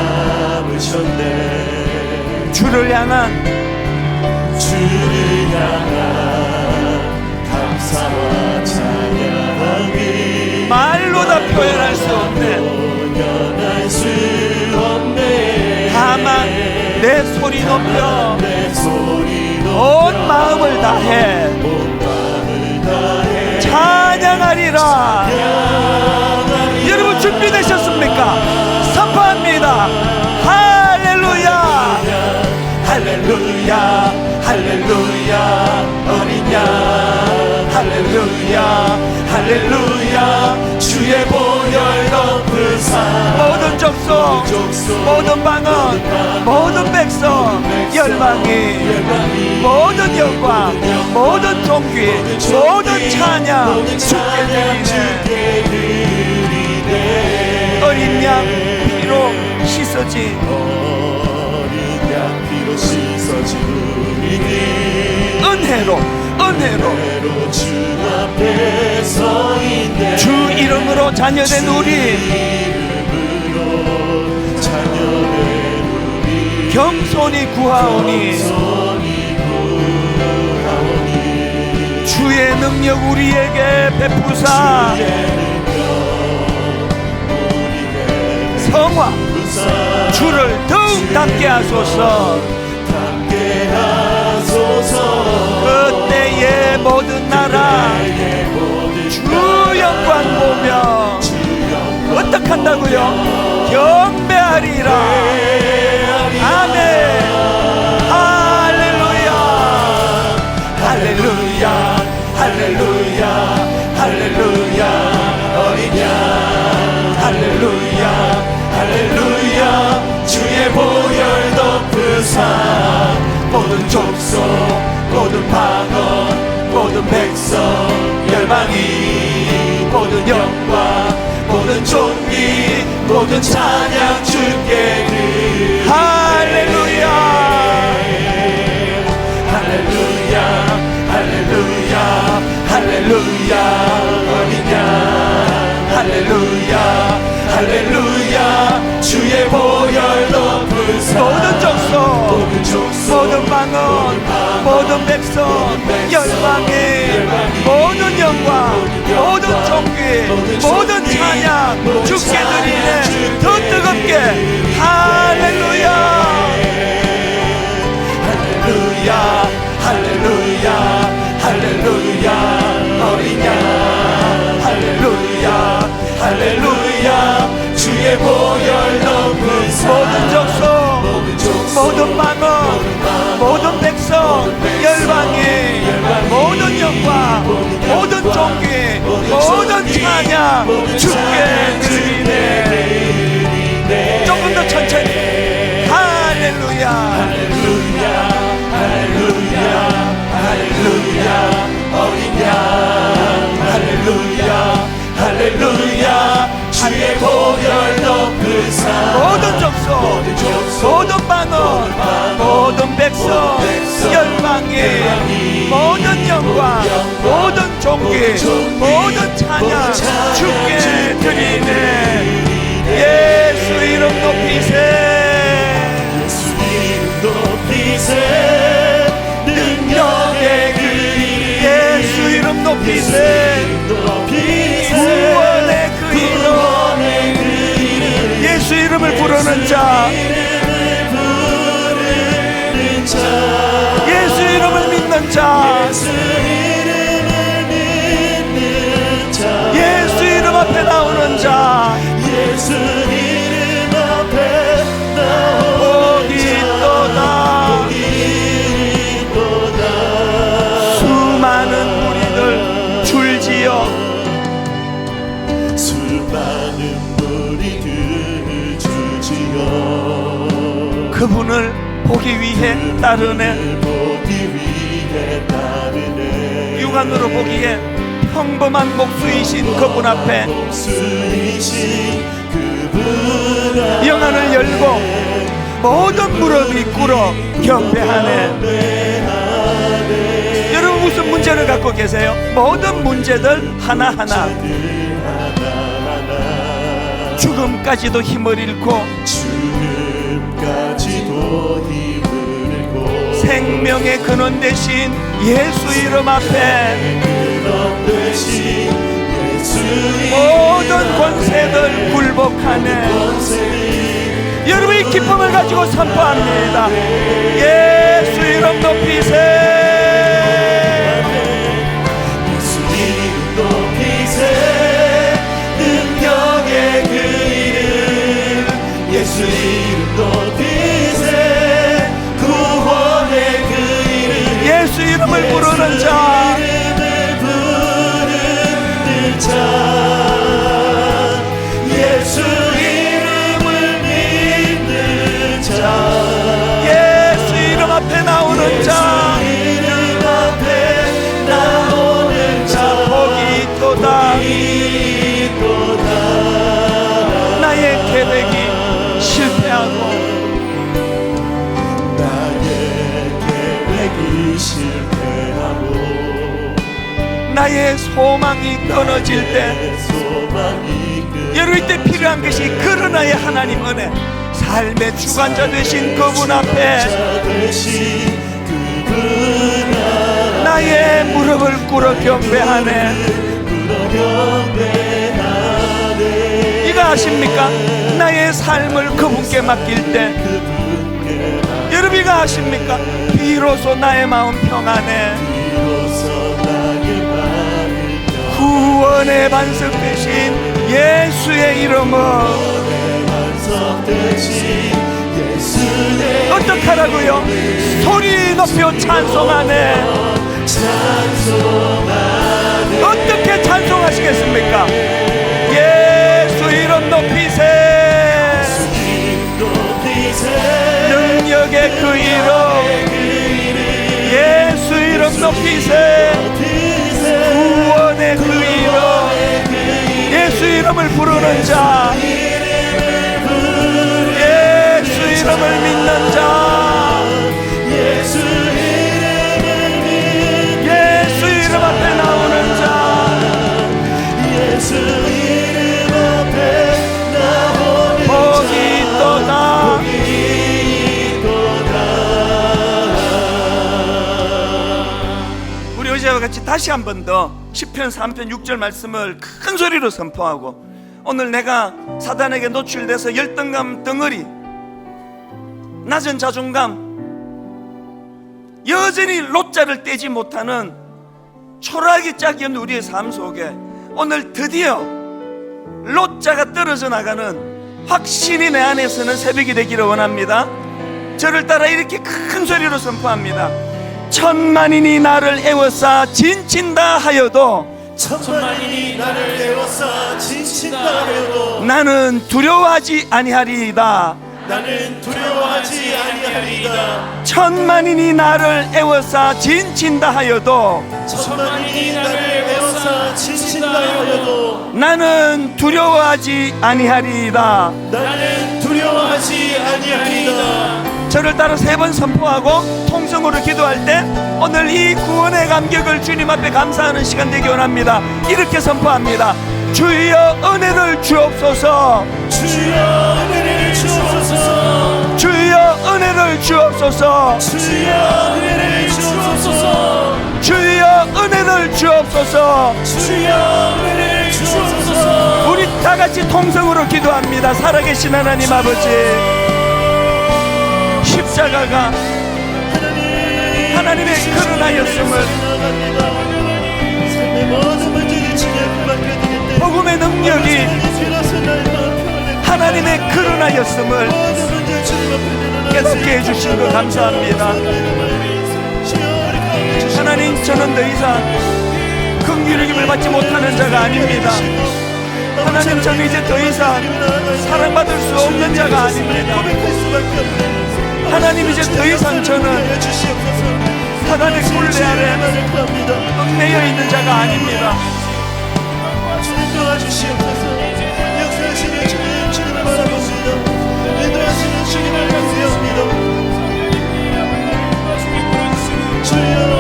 Speaker 1: 주를 향한
Speaker 2: 감사와 찬양이
Speaker 1: 말로 다 표현할 수 없네. 다만 내 소리 높여 온 마음을 다해 찬양하리라. 여러분 준비되셨습니까? 선포합니다. 할렐루야, 할렐루야, 할렐루야. 어린 양 할렐루야, 할렐루야. 주의 보혈 높으사 모든 족속, 모든 방언, 모든 백성, 열방이, 모든 영광, 모든 종귀, 모든 찬양 주께 드리네. 어린 양 피로 씻어진 은혜로
Speaker 2: 주 앞에 서 있네.
Speaker 1: 주 이름으로 자녀된 우리 겸손히 구하오니 주의 능력 우리에게 베푸사 성화 주를 더욱 닮게 하소서. 그때의 모든 나라 주 영광 보며 어떡한다고요? 경배하리라. 아멘. 할렐루야, 할렐루야, 할렐루야, 할렐루야. 어린 양 할렐루야, 할렐루야. 주의 보혈 높으사 모든 족속, 모든 방언, 모든 백성, 열방이, 모든 영광, 모든 존귀, 모든 찬양 주께 드리네. 할렐루야, 할렐루야, 할렐루야, 할렐루야. 어린 양 할렐루야, 할렐루야. 주의 보혈 높으사 모든 족속, 모든 방언, 모든 백성, 열방이, 모든 영광, 모든 종귀, 모든 찬양 주께 드리네. 더 뜨겁게 할렐루야, 할렐루야, 할렐루야, 할렐루야. 어린 양 할렐루야, 할렐루야. 주의 보혈 높으사 모든 족속, 모든 방언, 모든 백성, 열방이, 모든 영광, 모든 종 존귀 모든 찬양 주께 드리네. 조금 더 천천히. 할렐루야
Speaker 2: 할렐루야 할렐루야 할렐루야 어린 양 할렐루야 할렐루야 주의 보혈 높으사
Speaker 1: 모든 족속 모든 반원 모든 백성 열방이 모든 영광 모든 존귀 모든 찬양 주께 드리네. 예수 이름 높이세
Speaker 2: 예수 이름 높이세 능력의 그
Speaker 1: 예수 이름 높이세 구원의 그 이름 예수 이름을 부르는 자 예수 이름을 믿는 자 예수 이름 앞에 나오는 자
Speaker 2: 예수 이름 앞에
Speaker 1: 복이 있도다. 수많은 무리들 줄지어
Speaker 2: 수많은 무리들 줄지어
Speaker 1: 그분을 보기 위해 따르네.
Speaker 2: 보기 위해 따르네.
Speaker 1: 육안으로 보기에 평범한 목수이신 그분 앞에
Speaker 2: 목수이신 그분 앞에
Speaker 1: 영안을 열고 모든 무릎이 꿇어 경배하네. 여러분 무슨 문제를 갖고 계세요? 모든 문제들 하나하나 죽음까지도 힘을 잃고
Speaker 2: 죽음까지도 힘을 잃고
Speaker 1: 생명의 근원 대신 예수 이름 앞에
Speaker 2: 근원 대신 예수
Speaker 1: 모든 권세들 굴복하네. 여러분 이 기쁨을 가지고 선포합니다. 예수 이름 높이세
Speaker 2: 예수 이름 높이세 능력의 그 이름 예수 이름 높이세 구원의 그 이름
Speaker 1: 예수 이름을 부르는 자
Speaker 2: 예수 이름을 믿는 자
Speaker 1: 예수 이름 앞에 나오는 자
Speaker 2: 이름 앞에 나오는 자
Speaker 1: 복이 있도다. 나의 계획이 실패하고
Speaker 2: 나의 계획이 실패하고
Speaker 1: 나의 소망이 끊어질 때
Speaker 2: 소망이
Speaker 1: 여러분 이때 필요한 것이 그러나의 하나님 은혜 삶의 주관자 되신 그분 앞에
Speaker 2: 되신 그분
Speaker 1: 나의 무릎을 꿇어 경배하네. 이거 아십니까? 나의 삶을 그분께 맡길 때 여러분 이거 아십니까? 비로소 나의 마음 평안해. 구원의 반석 대신 예수의 이름은 어떡하라고요? 소리 높여 찬송하네. 어떻게 찬송하시겠습니까? 예수 이름 높이세 능력의 그 이름 예수 이름 높이세 구원의 그 이름 예수 이름을 부르는 자 예수 이름을 믿는 자 예수 이름 앞에 나오는 자
Speaker 2: 예수 이름 앞에 나오는
Speaker 1: 복이 있도다. 우리 어제와 같이 다시 한 번 더 시편 3편 6절 말씀을 큰 소리로 선포하고 오늘 내가 사단에게 노출돼서 열등감 덩어리 낮은 자존감 여전히 롯자를 떼지 못하는 초라하게 짝이었는 우리의 삶 속에 오늘 드디어 롯자가 떨어져 나가는 확신이 내 안에서는 새벽이 되기를 원합니다. 저를 따라 이렇게 큰 소리로 선포합니다. 천만인이 나를 애워싸 진친다 하여도
Speaker 2: 천만인이 나를 애워싸 지친다 하여도
Speaker 1: 나는 두려워하지 아니하리이다.
Speaker 2: 나는 두려워하지 아니하리이다.
Speaker 1: 천만인이 나를 애워싸 진친다 하여도
Speaker 2: 천만인이 나를 애워싸 지친다 하여도
Speaker 1: 나는 두려워하지 아니하리이다.
Speaker 2: 나는 두려워하지 아니하리이다.
Speaker 1: 저를 따라 3번 선포하고 통성으로 기도할 때 오늘 이 구원의 감격을 주님 앞에 감사하는 시간 되기 원합니다. 이렇게 선포합니다. 주여 은혜를 주옵소서.
Speaker 2: 주여 은혜를 주옵소서.
Speaker 1: 주여 은혜를 주옵소서.
Speaker 2: 주여 은혜를 주옵소서.
Speaker 1: 주여 은혜를 주옵소서.
Speaker 2: 주여 은혜를 주옵소서.
Speaker 1: 우리 다 같이 통성으로 기도합니다. 살아계신 하나님 아버지, 십자가가 하나님의 그릇하였음을 복음의 능력이 하나님의 그릇하였음을 깨닫게 해주신 것 감사합니다. 하나님, 저는 더 이상 긍휼의 힘을 받지 못하는 자가 아닙니다. 하나님, 저는 이제 더 이상 사랑받을 수 없는 자가 아닙니다. 하나님, 이제 더 이상 저는 사단의 굴레 아래 얽매여 있는 자가 아닙니다.
Speaker 2: 주님 도와주시옵소서. 역사하시는 주님을 바라봅니다. 인도하시는 주님을 감사합니다. 주여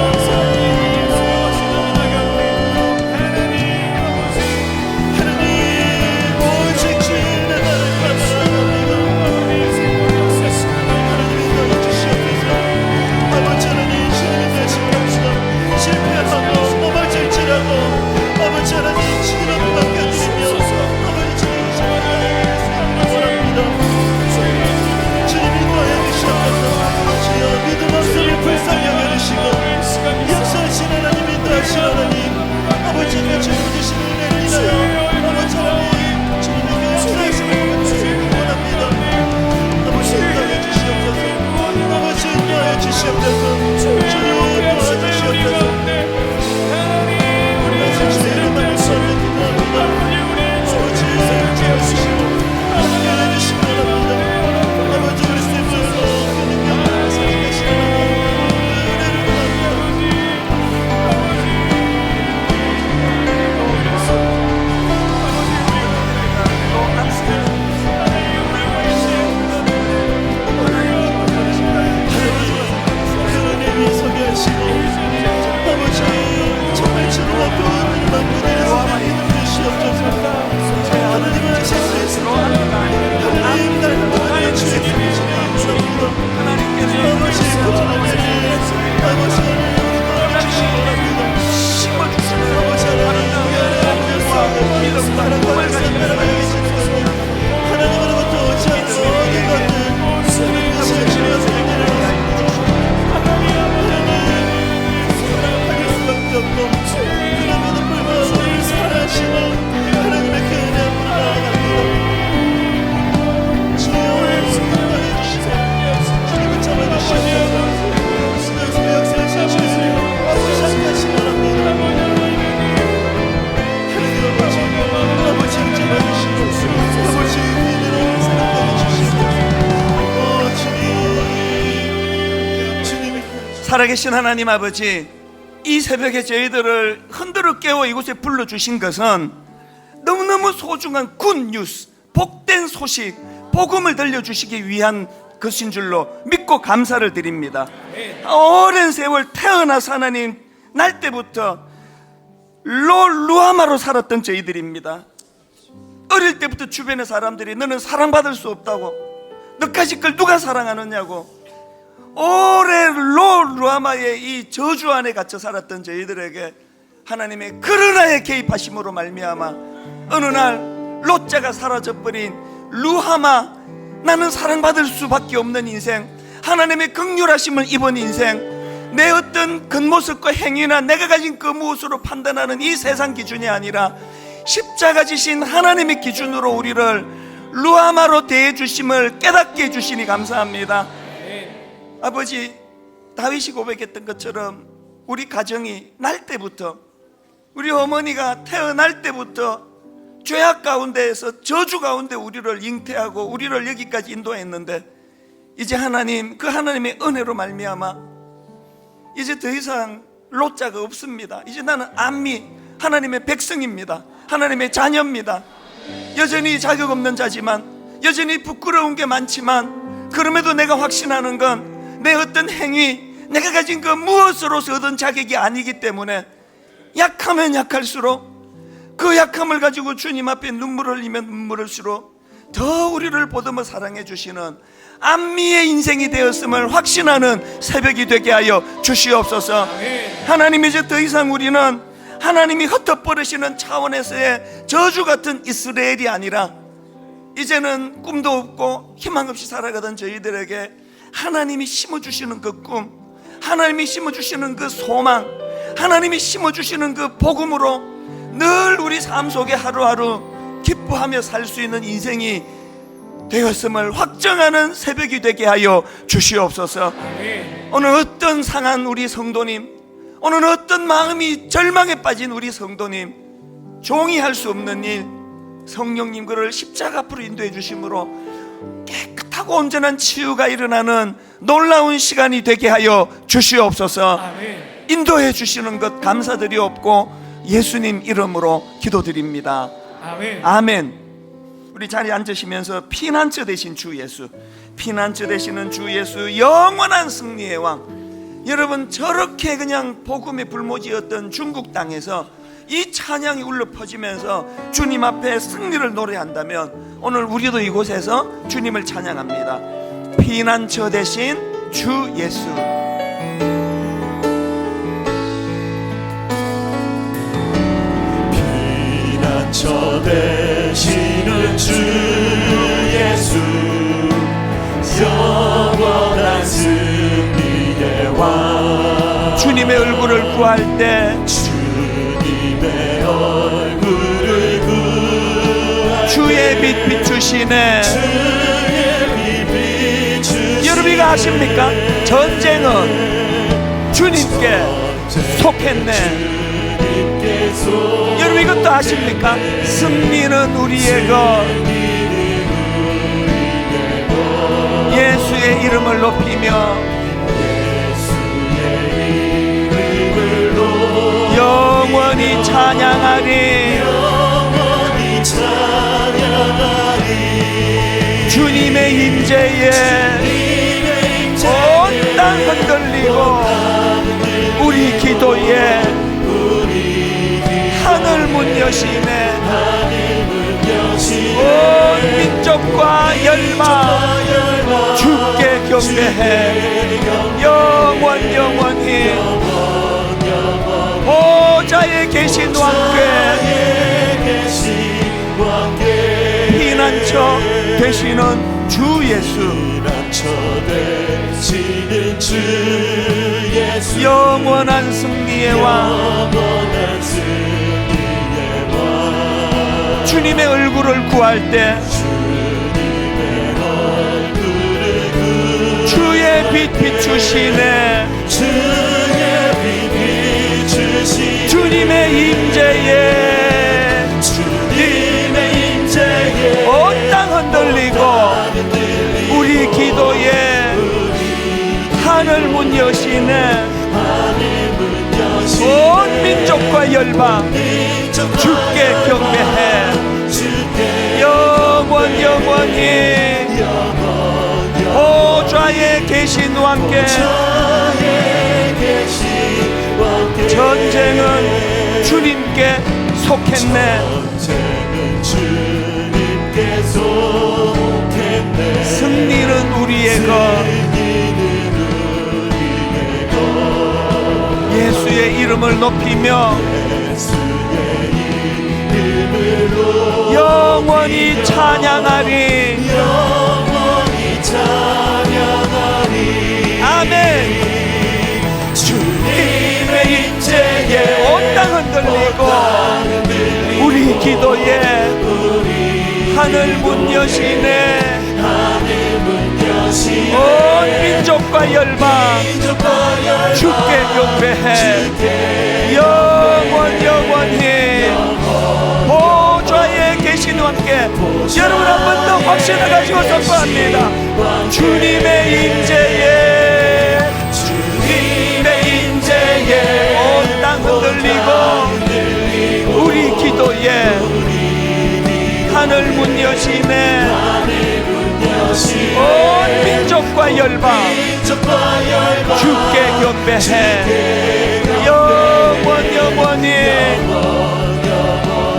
Speaker 1: 살아계신 하나님 아버지, 이 새벽에 저희들을 흔들어 깨워 이곳에 불러주신 것은 너무너무 소중한 굿뉴스, 복된 소식, 복음을 들려주시기 위한 것인 줄로 믿고 감사를 드립니다. 오랜 세월 태어나서 하나님 날 때부터 루하마로 살았던 저희들입니다. 어릴 때부터 주변의 사람들이 너는 사랑받을 수 없다고, 너까지 걸 누가 사랑하느냐고 오래 루하마의 이 저주 안에 갇혀 살았던 저희들에게 하나님의 그르나의 개입하심으로 말미암아 어느 날 롯자가 사라져버린 루하마, 나는 사랑받을 수밖에 없는 인생, 하나님의 긍휼하심을 입은 인생, 내 어떤 겉모습과 행위나 내가 가진 그 무엇으로 판단하는 이 세상 기준이 아니라 십자가 지신 하나님의 기준으로 우리를 루하마로 대해주심을 깨닫게 해주시니 감사합니다. 아버지, 다윗이 고백했던 것처럼 우리 가정이 날 때부터 우리 어머니가 태어날 때부터 죄악 가운데에서 저주 가운데 우리를 잉태하고 우리를 여기까지 인도했는데, 이제 하나님, 그 하나님의 은혜로 말미암아 이제 더 이상 로자가 없습니다. 이제 나는 암미 하나님의 백성입니다. 하나님의 자녀입니다. 여전히 자격 없는 자지만, 여전히 부끄러운 게 많지만, 그럼에도 내가 확신하는 건 내 어떤 행위, 내가 가진 그 무엇으로서 얻은 자격이 아니기 때문에 약하면 약할수록 그 약함을 가지고 주님 앞에 눈물을 흘리면 눈물을 흘릴수록 더 우리를 보듬어 사랑해 주시는 암미의 인생이 되었음을 확신하는 새벽이 되게 하여 주시옵소서. 하나님, 이제 더 이상 우리는 하나님이 흩어버리시는 차원에서의 저주 같은 이스라엘이 아니라, 이제는 꿈도 없고 희망 없이 살아가던 저희들에게 하나님이 심어주시는 그 꿈, 하나님이 심어주시는 그 소망, 하나님이 심어주시는 그 복음으로 늘 우리 삶 속에 하루하루 기뻐하며 살 수 있는 인생이 되었음을 확정하는 새벽이 되게 하여 주시옵소서. 오늘 어떤 상한 우리 성도님, 오늘 어떤 마음이 절망에 빠진 우리 성도님, 종이 할 수 없는 일, 성령님 그를 십자가 앞으로 인도해 주심으로 깨끗하고 온전한 치유가 일어나는 놀라운 시간이 되게 하여 주시옵소서. 인도해 주시는 것 감사드리옵고 예수님 이름으로 기도드립니다. 아멘. 우리 자리에 앉으시면서 피난처 되신 주 예수, 피난처 되시는 주 예수, 영원한 승리의 왕. 여러분, 저렇게 그냥 복음의 불모지였던 중국 땅에서 이 찬양이 울려 퍼지면서 주님 앞에 승리를 노래한다면, 오늘 우리도 이곳에서 주님을 찬양합니다. 피난처 되신 주 예수.
Speaker 2: 피난처 되시는 주 예수, 영원한 승리의 왕.
Speaker 1: 주님의 얼굴을 구할 때,
Speaker 2: 주님의 얼굴을 구할
Speaker 1: 주의 빛 비추시네. 여러분, 이거 아십니까? 전쟁은 주님께 속했네. 여러분, 이것도 아십니까? 승리는 우리의 것. 예수의 이름을 높이며 영원히 찬양하리. 주님의 임재에 온 땅 흔들리고 우리 기도에 하늘 문 여시네. 온 민족과 열방 주께 경배해. 영원히 보좌에 계신 왕께 피난처 되시는 주 예수, 영원한 승리의 왕. 주님의 얼굴을 구할 때 주의 빛 비추시네. 주님의 임재에 온 땅 흔들리고 우리 기도에 하늘 문 여시네. 온 민족과 열방 주께 경배해. 영원히 보좌에 계신 왕께 전쟁은 주님께 속했네. 승리는 우리의 것. 예수의 이름을 높이며 영원히 찬양하리. 아멘. 주님의 임재에 온 땅 흔들리고 우리 기도에 하늘 문 여시네.
Speaker 2: 하시네
Speaker 1: 온 민족과 열방 주께 경배해 영원히 보좌에 계신 왕께 여러분 한 번 더 확신을 가지고 선포합니다. 주님의 임재에 온 땅 흔들리고 우리 기도에 하늘 문 여시네 온 민족과 열방 주께 경배해 영원히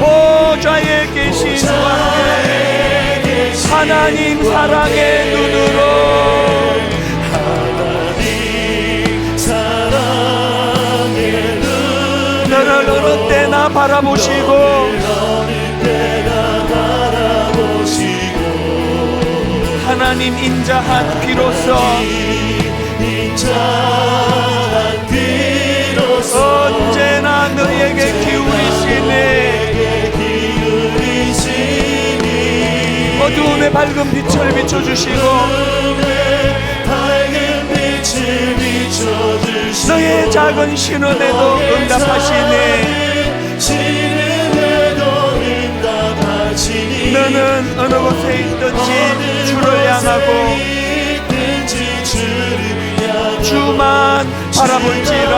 Speaker 1: 보좌에 계신 왕께 하나님 사랑의 눈으로 너를 어느 때나 바라보시고 하나님 인자한 비로소 언제나 너에게 기울이시니 어두움의 밝은 빛을 비춰주시고 너의 작은 신은에도 응답하시니 너는 어느 곳에 있든지 주를 향하고 주만 바라볼지라.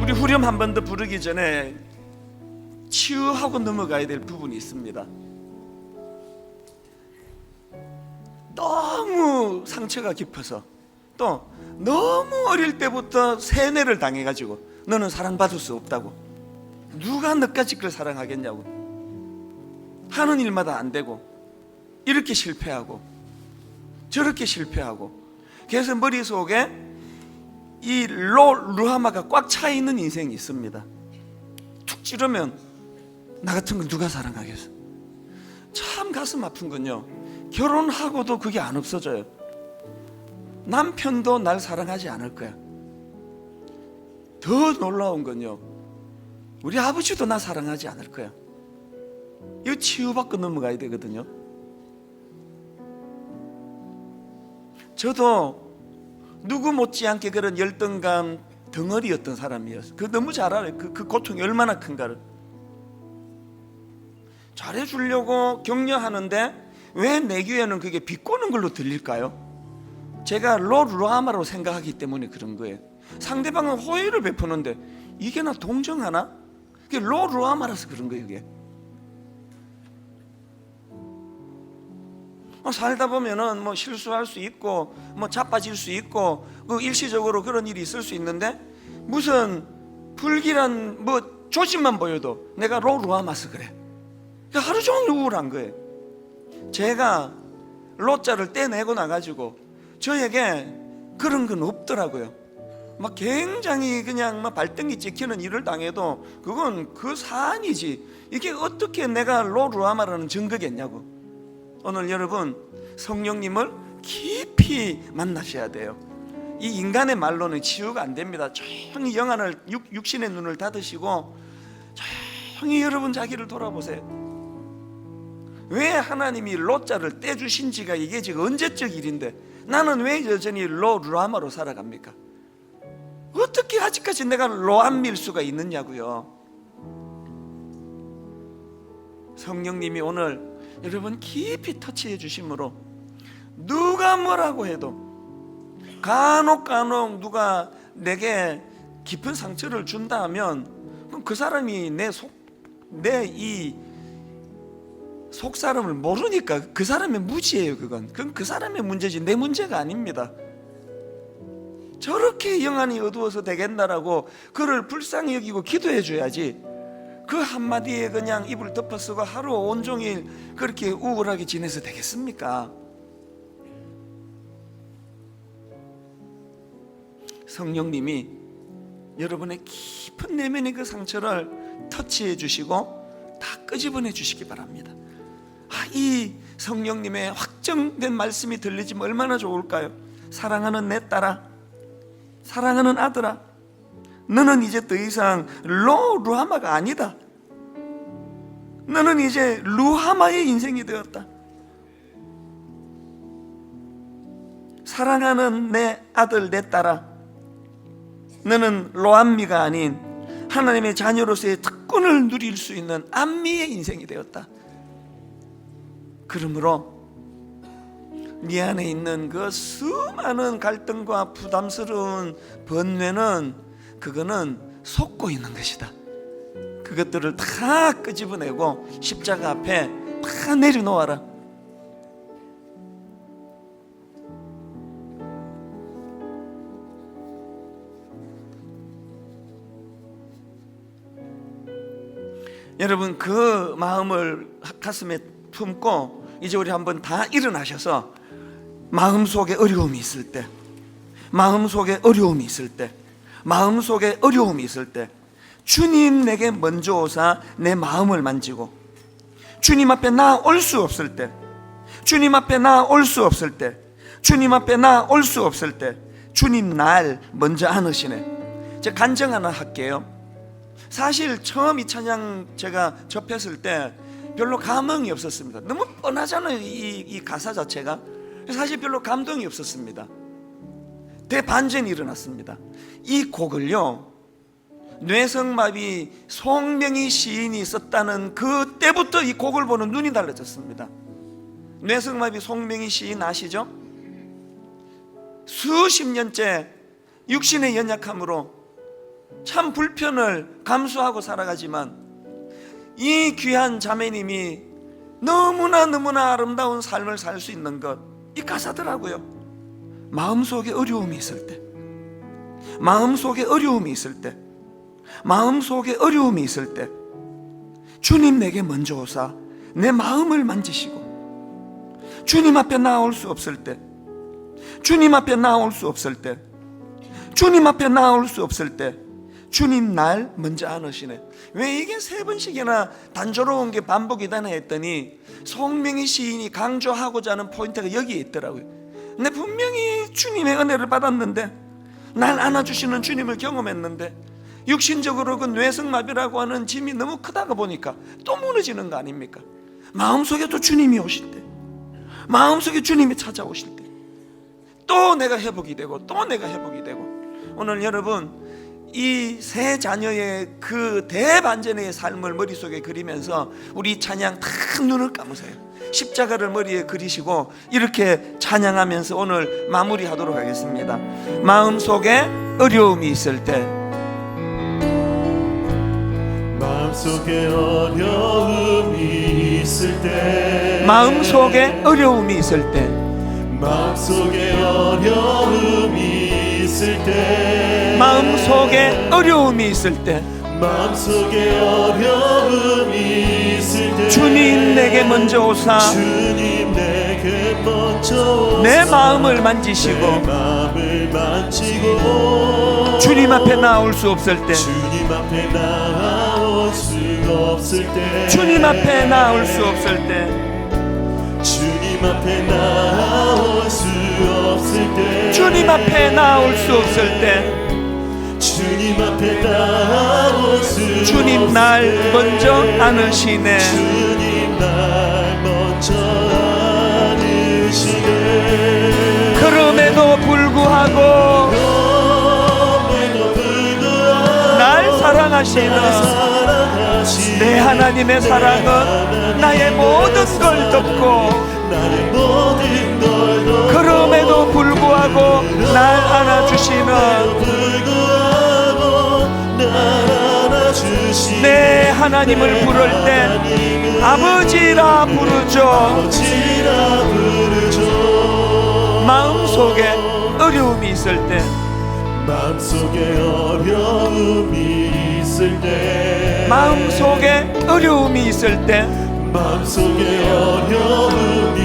Speaker 1: 우리 후렴 한 번 더 부르기 전에 치유하고 넘어가야 될 부분이 있습니다. 너무 상처가 깊어서 또 너무 어릴 때부터 세뇌를 당해가지고 너는 사랑받을 수 없다고, 누가 너까지 그걸 사랑하겠냐고, 하는 일마다 안 되고 이렇게 실패하고 저렇게 실패하고, 그래서 머릿속에 이 루하마가 꽉 차 있는 인생이 있습니다. 툭 찌르면 나 같은 건 누가 사랑하겠어. 참 가슴 아픈 건요, 결혼하고도 그게 안 없어져요. 남편도 날 사랑하지 않을 거야. 더 놀라운 건요, 우리 아버지도 나 사랑하지 않을 거야. 이거 치유받고 넘어가야 되거든요. 저도 누구 못지않게 그런 열등감 덩어리였던 사람이었어요. 그 너무 잘 알아요. 그 고통이 얼마나 큰가를. 잘해주려고 격려하는데 왜 내 귀에는 그게 비꼬는 걸로 들릴까요? 제가 루하마로 생각하기 때문에 그런 거예요. 상대방은 호의를 베푸는데 이게 나 동정하나? 그게 루하마라서 그런 거예요. 이게 살다 보면은 뭐 실수할 수 있고 뭐 자빠질 수 있고 그 일시적으로 그런 일이 있을 수 있는데, 무슨 불길한 뭐 조짐만 보여도 내가 루하마서 그래. 그러니까 하루 종일 우울한 거예요. 제가 로자를 떼내고 나가지고 저에게 그런 건 없더라고요. 막 굉장히 그냥 막 발등이 찍히는 일을 당해도 그건 그 사안이지, 이게 어떻게 내가 루하마라는 증거겠냐고. 오늘 여러분 성령님을 깊이 만나셔야 돼요. 이 인간의 말로는 치유가 안 됩니다. 조용히 영안을 육신의 눈을 닫으시고 조용히 여러분 자기를 돌아보세요. 왜 하나님이 로자를 떼주신 지가 이게 지금 언제적 일인데 나는 왜 여전히 루하마로 살아갑니까? 어떻게 아직까지 내가 로암밀 수가 있느냐고요. 성령님이 오늘 여러분 깊이 터치해 주심으로 누가 뭐라고 해도, 간혹 누가 내게 깊은 상처를 준다 하면 그럼 그 사람이 내 이 속사람을 모르니까 그 사람의 무지예요. 그건 그 사람의 문제지 내 문제가 아닙니다. 저렇게 영안이 어두워서 되겠나라고 그를 불쌍히 여기고 기도해 줘야지, 그 한마디에 그냥 입을 덮어쓰고 하루 온종일 그렇게 우울하게 지내서 되겠습니까? 성령님이 여러분의 깊은 내면의 그 상처를 터치해 주시고 다 끄집어내 주시기 바랍니다. 이 성령님의 확정된 말씀이 들리지면 얼마나 좋을까요? 사랑하는 내 딸아, 사랑하는 아들아, 너는 이제 더 이상 루하마가 아니다. 너는 이제 루하마의 인생이 되었다. 사랑하는 내 아들, 내 딸아, 너는 로암미가 아닌 하나님의 자녀로서의 특권을 누릴 수 있는 암미의 인생이 되었다. 그러므로 네 안에 있는 그 수많은 갈등과 부담스러운 번뇌는 그거는 속고 있는 것이다. 그것들을 다 끄집어내고 십자가 앞에 다 내려놓아라. 여러분, 그 마음을 가슴에 품고 이제 우리 한번 다 일어나셔서 마음속에 어려움이 있을 때, 마음속에 어려움이 있을 때, 마음속에 어려움이 있을 때 주님 내게 먼저 오사 내 마음을 만지고, 주님 앞에 나올 수 없을 때, 주님 앞에 나올 수 없을 때, 주님 앞에 나올 수 없을 때 주님 날 먼저 안으시네. 제가 간증 하나 할게요. 사실 처음 이 찬양 제가 접했을 때 별로 감흥이 없었습니다. 너무 뻔하잖아요, 이 가사 자체가. 사실 별로 감동이 없었습니다. 대반전이 일어났습니다. 이 곡을요, 뇌성마비 송명희 시인이 썼다는 그때부터 이 곡을 보는 눈이 달라졌습니다. 뇌성마비 송명희 시인 아시죠? 수십 년째 육신의 연약함으로 참 불편을 감수하고 살아가지만 이 귀한 자매님이 너무나 아름다운 삶을 살 수 있는 것, 이 가사더라고요. 마음속에 어려움이 있을 때, 마음속에 어려움이 있을 때, 마음속에 어려움이 있을 때 주님 내게 먼저 오사 내 마음을 만지시고, 주님 앞에 나올 수 없을 때, 주님 앞에 나올 수 없을 때, 주님 앞에 나올 수 없을 때 주님 날 먼저 안으시네. 왜 이게 세 번씩이나 단조로운 게 반복이 되나 했더니 송명희 시인이 강조하고자 하는 포인트가 여기에 있더라고요. 근데 분명히 주님의 은혜를 받았는데, 날 안아주시는 주님을 경험했는데, 육신적으로 그 뇌성마비라고 하는 짐이 너무 크다가 보니까 또 무너지는 거 아닙니까? 마음속에 또 주님이 오실 때, 마음속에 주님이 찾아오실 때 또 내가 회복이 되고 또 내가 회복이 되고, 오늘 여러분 이 세 자녀의 그 대반전의 삶을 머릿속에 그리면서 우리 찬양 탁 눈을 감으세요. 십자가를 머리에 그리시고 이렇게 찬양하면서 오늘 마무리하도록 하겠습니다. 마음속에 어려움이 있을 때,
Speaker 2: 마음속에 어려움이 있을 때,
Speaker 1: 마음속에 어려움이 있을 때,
Speaker 2: 마음속에 어려움이 있을 때,
Speaker 1: 마음속에 어려움이 있을 때
Speaker 2: 마음속에 어려움이 있을 때
Speaker 1: 주님 내게 먼저 오사
Speaker 2: 주님 내게 먼저 오사
Speaker 1: 내 마음을 만지시고,
Speaker 2: 내 마음을 만지고
Speaker 1: 주님 앞에 나올 수 없을 때,
Speaker 2: 주님 앞에 나올 수 없을 때,
Speaker 1: 주님 앞에 나올 수 없을 때,
Speaker 2: 주님 앞에 나올 수 없을 때,
Speaker 1: 주님 앞에 나올 수 없을 때
Speaker 2: 주님 앞에 나올 수
Speaker 1: 주님 날 먼저 안으시네.
Speaker 2: 주님 날 먼저 안으시네.
Speaker 1: 그럼에도 불구하고 날 사랑하시는 내 하나님의 사랑은 나의 모든 걸 덮고, 그럼에도 불구하고 날 안아주시는 내 하나님을 부를 때 아버지라 부르죠. 마음속에 어려움이 있을 때,
Speaker 2: 마음속에 어려움이 있을 때,
Speaker 1: 마음속에 어려움이 있을 때,
Speaker 2: 마음속에 어려움이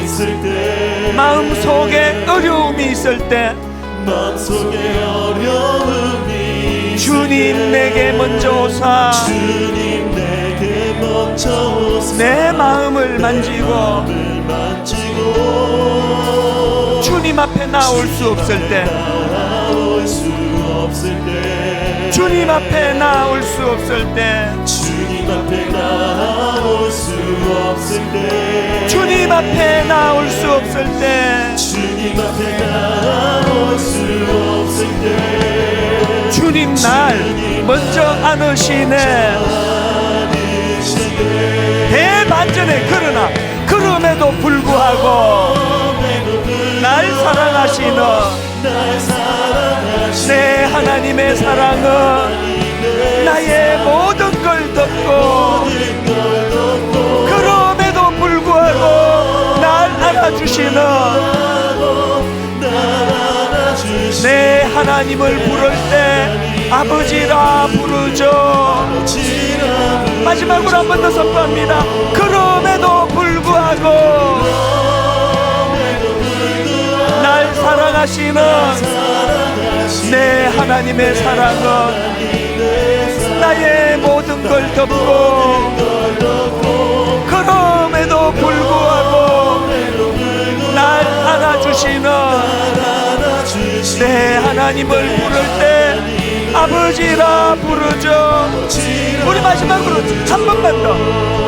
Speaker 2: 있을 때,
Speaker 1: 마음속에 어려움이 있을 때
Speaker 2: 마음속에 어려움이
Speaker 1: 주님 내게 먼저 오사
Speaker 2: 주님 내게 먼저 오사
Speaker 1: 내 마음을 만지고, 주님 앞에 나올 수 없을 때,
Speaker 2: 나올 수 없을 때,
Speaker 1: 주님 앞에 나올 수 없을 때
Speaker 2: 주님 주님 앞에 나올 수 없을 때
Speaker 1: 주님 앞에 나올 수 없을 때
Speaker 2: 주님 앞에 나올 수 없을 때
Speaker 1: 주님 날 먼저 안으시네. 대반전에 그러나 그럼에도 불구하고 날 사랑하시는 내 하나님의 사랑은 나의 모든 걸 덮고 그럼에도 불구하고 날 안아주시는 내 하나님을 부를 때 아버지라 부르죠. 마지막으로 한 번 더 선포합니다. 그럼에도 불구하고 날 사랑하시는 내 하나님의 사랑은 나의 모든 걸 덮고 그럼에도 불구하고 날 안아주시는 내 하나님을 부를 때 아버지라 부르죠. 우리 마지막으로 한 번만 더.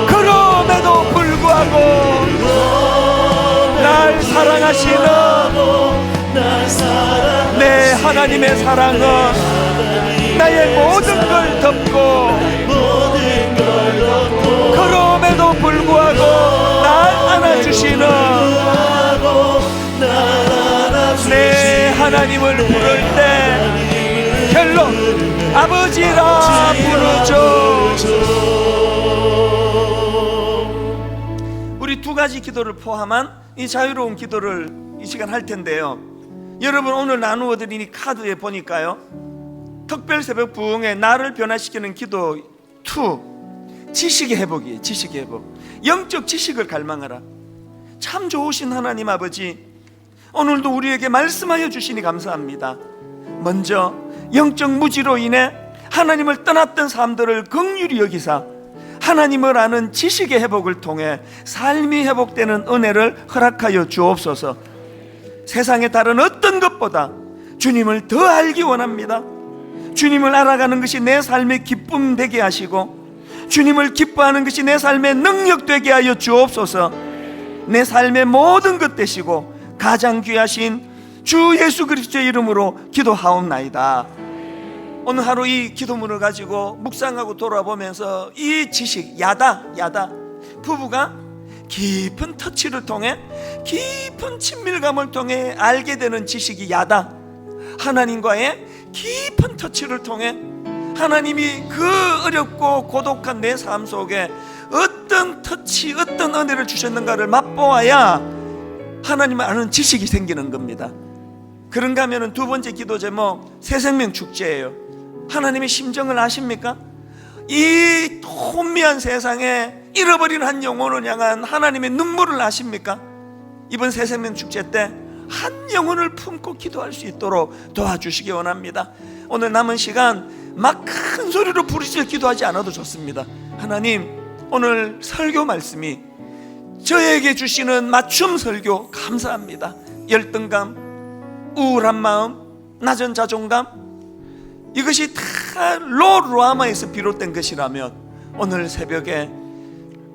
Speaker 1: 그럼에도 불구하고 날 사랑하시는 내 하나님의 사랑은 나의 모든 걸 덮고 그럼에도 불구하고 날 안아주시는 내 하나님을 부를 때 결론 아버지라 부르죠. 우리 두 가지 기도를 포함한 이 자유로운 기도를 이 시간 할 텐데요. 여러분 오늘 나누어 드린 이 카드에 보니까요, 특별 새벽 부흥에 나를 변화시키는 기도 2 지식의 회복이에요. 지식의 회복. 영적 지식을 갈망하라. 참 좋으신 하나님 아버지, 오늘도 우리에게 말씀하여 주시니 감사합니다. 먼저 영적 무지로 인해 하나님을 떠났던 사람들을 긍휼히 여기사 하나님을 아는 지식의 회복을 통해 삶이 회복되는 은혜를 허락하여 주옵소서. 세상의 다른 어떤 것보다 주님을 더 알기 원합니다. 주님을 알아가는 것이 내 삶의 기쁨 되게 하시고 주님을 기뻐하는 것이 내 삶의 능력 되게 하여 주옵소서. 내 삶의 모든 것 되시고 가장 귀하신 주 예수 그리스도의 이름으로 기도하옵나이다. 오늘 하루 이 기도문을 가지고 묵상하고 돌아보면서 이 지식, 야다 부부가 깊은 터치를 통해 깊은 친밀감을 통해 알게 되는 지식이 야다. 하나님과의 깊은 터치를 통해 하나님이 그 어렵고 고독한 내 삶 속에 어떤 터치, 어떤 은혜를 주셨는가를 맛보아야 하나님을 아는 지식이 생기는 겁니다. 그런가 하면 두 번째 기도 제목 새생명 축제예요. 하나님의 심정을 아십니까? 이 혼미한 세상에 잃어버린 한 영혼을 향한 하나님의 눈물을 아십니까? 이번 새생명 축제 때 한 영혼을 품고 기도할 수 있도록 도와주시기 원합니다. 오늘 남은 시간 막 큰 소리로 부르짖어 기도하지 않아도 좋습니다. 하나님, 오늘 설교 말씀이 저에게 주시는 맞춤 설교 감사합니다. 열등감, 우울한 마음, 낮은 자존감, 이것이 다 루하마에서 비롯된 것이라면 오늘 새벽에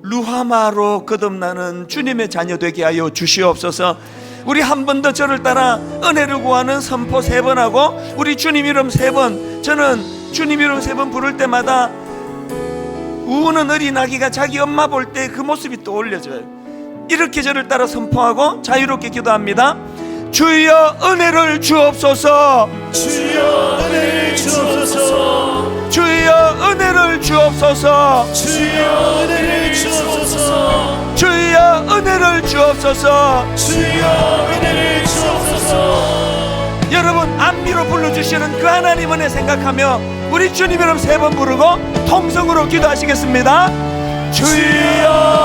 Speaker 1: 루하마로 거듭나는 주님의 자녀 되게 하여 주시옵소서. 우리 한 번 더 저를 따라 은혜를 구하는 선포 3번 하고 우리 주님 이름 3번, 저는 주님 이름 3번 부를 때마다 우는 어린아기가 자기 엄마 볼 때 그 모습이 떠올려져요. 이렇게 저를 따라 선포하고 자유롭게 기도합니다. 주여 은혜를 주옵소서.
Speaker 2: 주여 은혜를 주옵소서.
Speaker 1: 주여 은혜를 주옵소서.
Speaker 2: 주여 은혜를 주옵소서.
Speaker 1: 주여 은혜를 주옵소서.
Speaker 2: 주여 은혜를 주옵소서.
Speaker 1: 여러분 안미로 불러주시는 그 하나님 은혜 생각하며 우리 주님 이름 3번 부르고 통성으로 기도하시겠습니다. 주여